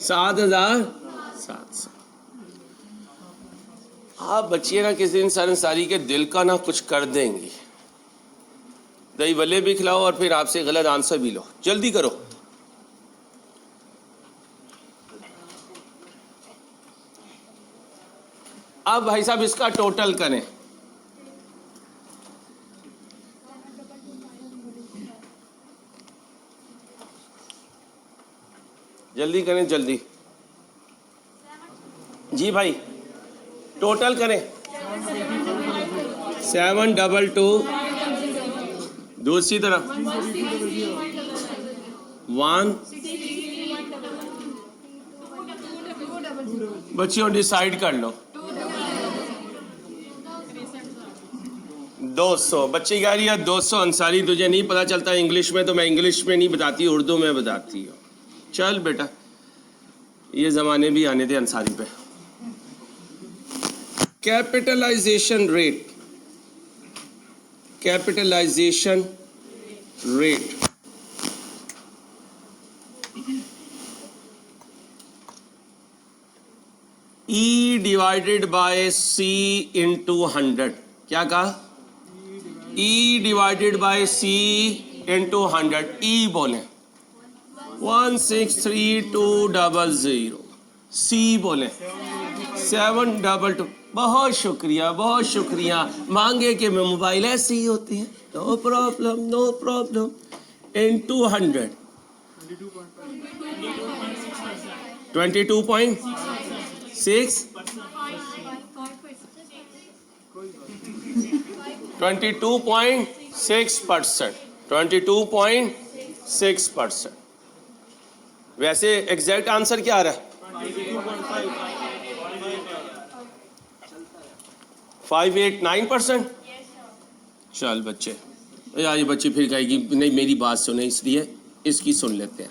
7,700। आप बच्चिए ना किसी दिन सरंसारी के दिल का ना कुछ कर देंगी। दही वल्ले भी खिलाओ और फिर आपसे गलत आंसर भी लो। जल्दी करो। अब भाई साहब इसका टोटल करें। जल्दी करें, जल्दी। जी भाई टोटल करें। 722, दूसरी तरफ 1। बच्चियों डिसाइड कर लो। 200। बच्ची कह रही है 200। अंसारी तुझे नहीं पता चलता इंग्लिश में, तो मैं इंग्लिश में नहीं बताती, उर्दू में बताती हूँ। चल बेटा, ये जमाने भी आने थे अंसारी पे। Capitalization rate, capitalization rate E divided by C into 100। क्या कहा? E divided by C into 100। E बोले 163200। C बोले 722। बहुत शुक्रिया, बहुत शुक्रिया। मांगे कि मोबाइल ऐसे ही होते हैं। No problem, no problem. Into 100 22.6 22.6%, 22.6%। वैसे एग्जैक्ट आंसर क्या आ रहा है? 589%। चल बच्चे, यार ये बच्ची फिर कहेगी नहीं मेरी बात सुने, इसलिए इसकी सुन लेते हैं।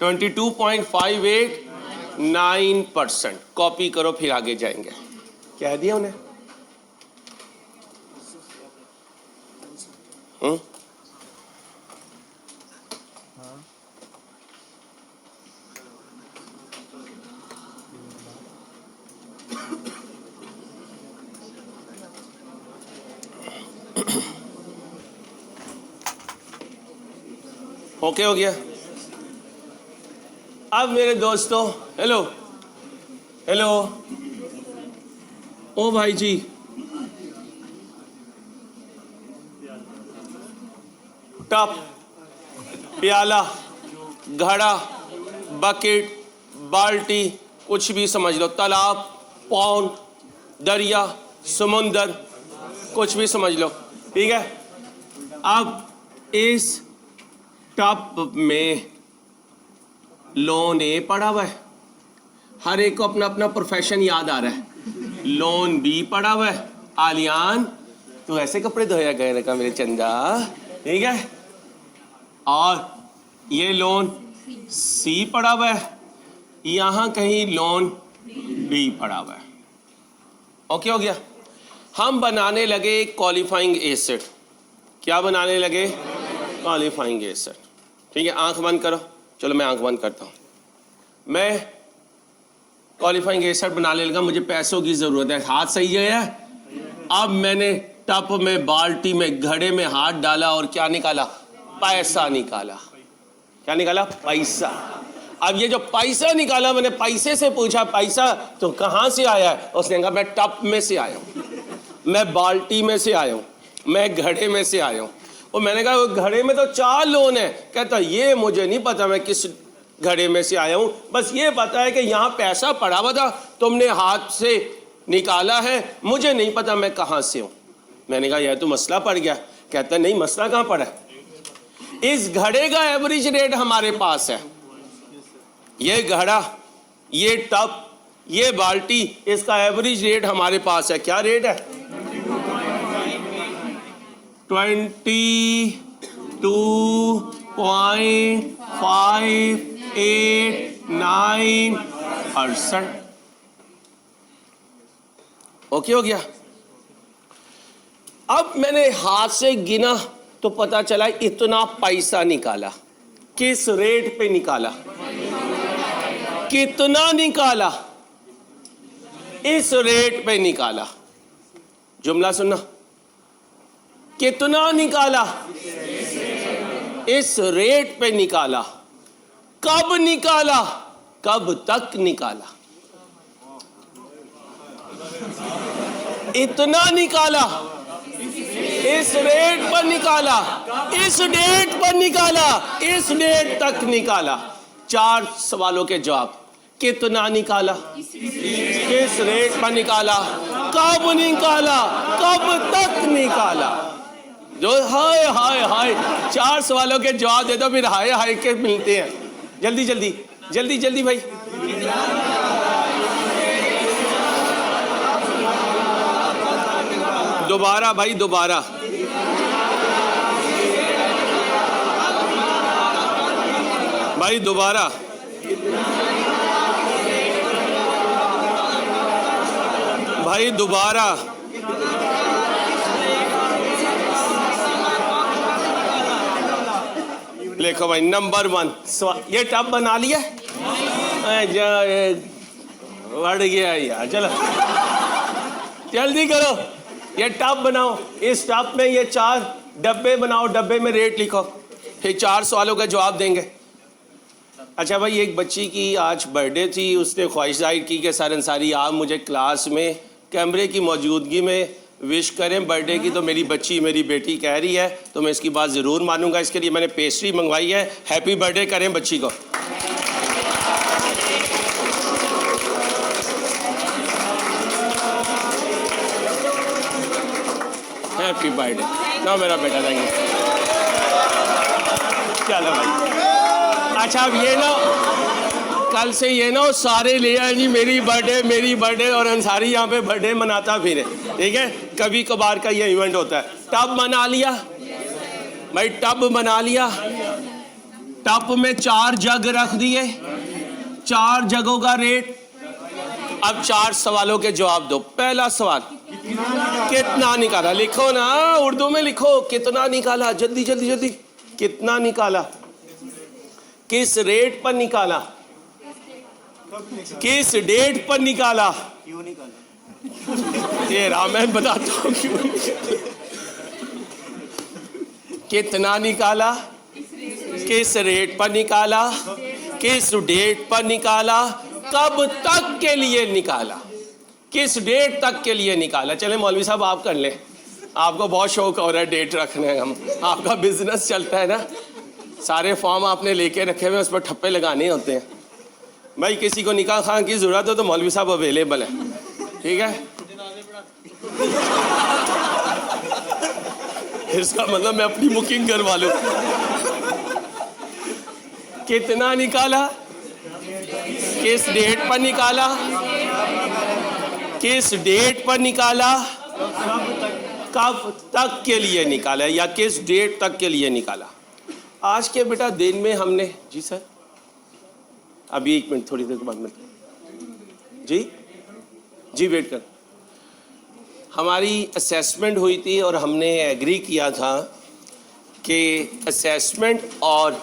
22.589%। कॉपी करो फिर आगे जाएंगे। कह दिया उन्हें। ओके हो गया। अब मेरे दोस्तों, हेलो हेलो, ओ भाई जी, टप, प्याला, घड़ा, बकेट, बाल्टी, कुछ भी समझ लो, तालाब, पौंड, दरिया, समुंदर, कुछ भी समझ लो, ठीक है। अब इस टब में लोन ए पड़ा हुआ है, हर एक को अपना अपना प्रोफेशन याद आ रहा है। लोन बी पड़ा हुआ है, आलियान तू ऐसे कपड़े धोया गए रखा मेरे चंदा, ठीक है। और ये लोन सी पड़ा हुआ है, यहाँ कहीं लोन बी पड़ा हुआ है। ओके हो गया। हम बनाने लगे क्वालिफाइंग एसिड। क्या बनाने लगे? Qualifying acid. ठीक है, आंख बंद करो। चलो मैं आंख बंद करता हूँ। मैं क्वालिफाइंग एसिड बनाने लगा, मुझे पैसों की जरूरत है। हाथ सही है। अब मैंने टप में, बाल्टी में, घड़े में हाथ डाला और क्या निकाला? पैसा निकाला। क्या निकाला? पैसा। अब ये जो पैसा निकाला, मैंने पैसे से पूछा पैसा तो कहाँ से आया है? उसने कहा मैं टप में से आया हूँ, मैं बाल्टी में से आया हूँ, मैं घड़े में से आया हूँ। और मैंने कहा वो घड़े में तो 4 लोन है। कहता ये मुझे नहीं पता मैं किस घड़े में से आया हूँ, बस ये पता है कि यहाँ पैसा पड़ा हुआ था, तुमने हाथ से निकाला है, मुझे नहीं पता मैं कहाँ से हूँ। मैंने कहा यह तो मसला पड़ गया। कहता नहीं मसला कहाँ पड़ा है, इस घड़े का एवरेज रेट हमारे पास है। ये घड़ा, ये टब, ये बाल्टी, इसका एवरेज रेट हमारे पास है। क्या रेट है? 22.58968। ओके हो गया। अब मैंने हाथ से गिना तो पता चला इतना पैसा निकाला। किस रेट पे निकाला? कितना निकाला? इस रेट पे निकाला। जुमला सुनना, कितना निकाला? इस रेट पे निकाला। कब निकाला? कब तक निकाला? इतना निकाला, इस रेट पर निकाला, इस डेट पर निकाला, इस डेट तक निकाला। 4 सवालों के जवाब। कितना निकाला? किस रेट पर निकाला? कब निकाला? कब तक निकाला? जो हाय हाय हाय 4 सवालों के जवाब दे दो, फिर हाय हाय के मिलते हैं। जल्दी जल्दी जल्दी जल्दी भाई। दोबारा भाई, दोबारा। भाई दोबारा। भाई दोबारा। लिखो भाई नंबर 1। ये टब बना लिया? बढ़ गया यार, चलो जल्दी करो। ये टब बनाओ, इस टब में ये 4 डब्बे बनाओ, डब्बे में रेट लिखो, फिर 4 सवालों का जवाब देंगे। अच्छा भाई, एक बच्ची की आज बर्थडे थी, उसने ख्वाहिश जाहिर की कि सर अंसारी आप मुझे क्लास में कैमरे की मौजूदगी में विश करें बर्थडे की। तो मेरी बच्ची, मेरी बेटी कह रही है तो मैं इसकी बात ज़रूर मानूंगा। इसके लिए मैंने पेस्ट्री मंगवाई है। हैप्पी बर्थडे करें बच्ची को। हैप्पी बर्थडे ना मेरा बेटा, देंगे। चलो भाई। अच्छा अब ये ना, कल से ये ना सारे ले आए जी मेरी बर्थडे, और अंसारी यहाँ पे बर्थडे मनाता फिर है, ठीक है। कभी कभार का ये इवेंट होता है। टब बना लिया भाई, टब बना लिया। टब में 4 जग रख दिए, 4 जगों का रेट। अब 4 सवालों के जवाब दो। पहला सवाल, कितना निकाला? लिखो ना, उर्दू में लिखो। कितना निकाला? जल्दी जल्दी जल्दी। कितना निकाला? किस रेट पर निकाला? किस डेट पर निकाला? क्यों निकाला? ये मैं बताता हूँ क्यों। कितना निकाला? किस रेट पर निकाला? किस डेट पर निकाला? कब तक के लिए निकाला? किस डेट तक के लिए निकाला? चले मौलवी साहब आप कर लें, आपको बहुत शौक हो रहा है डेट रखने। हम आपका बिजनेस चलता है ना, सारे फॉर्म आपने लेके रखे हुए, उस पर ठप्पे लगाने होते हैं। भाई किसी को निकाह खान की जरूरत हो तो मौलवी साहब अवेलेबल है, ठीक है। इसका मतलब मैं अपनी बुकिंग करवा लूं। कितना निकाला? किस डेट पर निकाला, किस डेट पर निकाला, कब तक के लिए निकाला या किस डेट तक के लिए निकाला। आज के बेटा दिन में हमने, जी सर अभी 1 मिनट, थोड़ी देर के बाद मिलते। जी वेट कर। हमारी असेसमेंट हुई थी और हमने एग्री किया था कि असेसमेंट और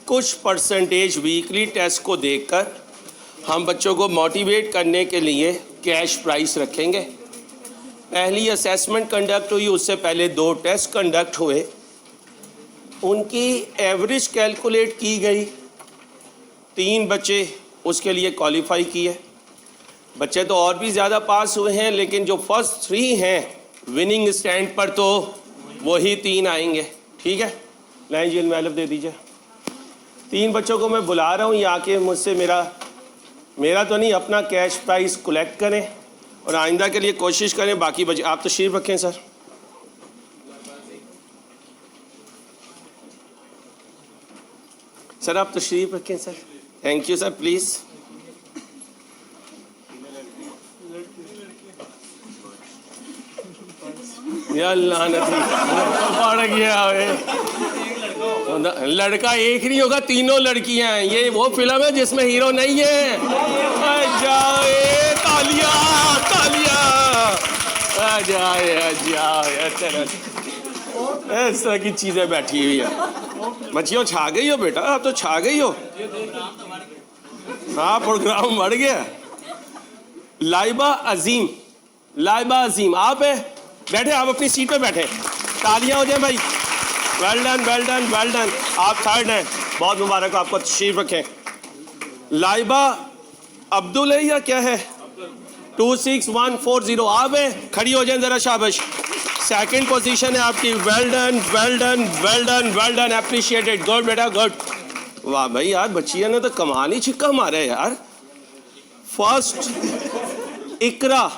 कुछ परसेंटेज वीकली टेस्ट को देखकर हम बच्चों को मोटिवेट करने के लिए कैश प्राइस रखेंगे। पहली असेसमेंट कंडक्ट हुई, उससे पहले 2 टेस्ट कंडक्ट हुए, उनकी एवरेज कैलकुलेट की गई। 3 बच्चे उसके लिए क्वालिफाई किए। बच्चे तो और भी ज़्यादा पास हुए हैं, लेकिन जो फर्स्ट 3 हैं विनिंग स्टैंड पर तो वही 3 आएंगे। ठीक है, लाइन जी एलफ दे दीजिए। 3 बच्चों को मैं बुला रहा हूँ, ये आके मुझसे मेरा तो नहीं, अपना कैश प्राइस कलेक्ट करें और आइंदा के लिए कोशिश करें। बाकी बच्चे आप तशरीफ रखें सर। सर आप तशरीफ रखें sir. Thank you sir, please. या पड़ गया लड़का एक नहीं होगा, 3 लड़कियां हैं। ये वो फिल्म है जिसमें हीरो नहीं है। तालियां तालियां, इस तरह की चीजें बैठी हुई है। बच्चियों छा गई हो बेटा, आप तो छा गई हो। हाँ प्रोग्राम बढ़ गया। लाइबा अजीम, लाइबा अजीम आप है, बैठे आप अपनी सीट पे बैठे। तालियां हो जाए भाई। Well done well done well done. आप 3rd हैं, बहुत मुबारक आपको, तशरीफ रखें। लाइबा अब्दुल है या क्या है, 26140 आप है, खड़ी हो जाए जरा, शाबाश। 2nd पोजीशन है आपकी। Well done well done well done well done, appreciated, good बेटा गुड। वाह भाई यार, बच्चियों ने तो कमाल ही छिक्का मारे यार। फर्स्ट इकरा,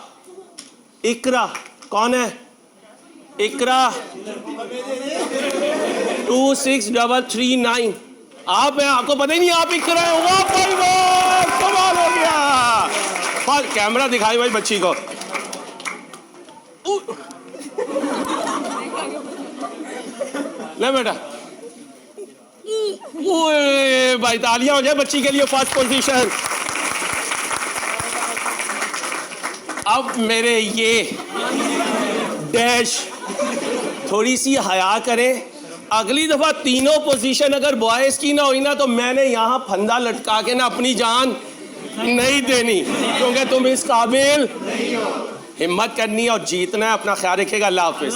इकरा कौन है, इकरा 26339 आप हैं, आपको पता ही नहीं आप इकरा है। वाह भाई वाह, कमाल हो गया। कैमरा दिखाई भाई बच्ची को। ले बेटा, ओए भाई तालियां हो जाए बच्ची के लिए, फर्स्ट पोजीशन। अब मेरे ये डैश थोड़ी सी हया करें। अगली दफा 3 पोजीशन अगर बॉयज की ना हुई ना, तो मैंने यहाँ फंदा लटका के ना अपनी जान नहीं देनी, क्योंकि तुम इस काबिल। हिम्मत करनी है और जीतना है। अपना ख्याल रखिएगा। अल्लाह हाफिज।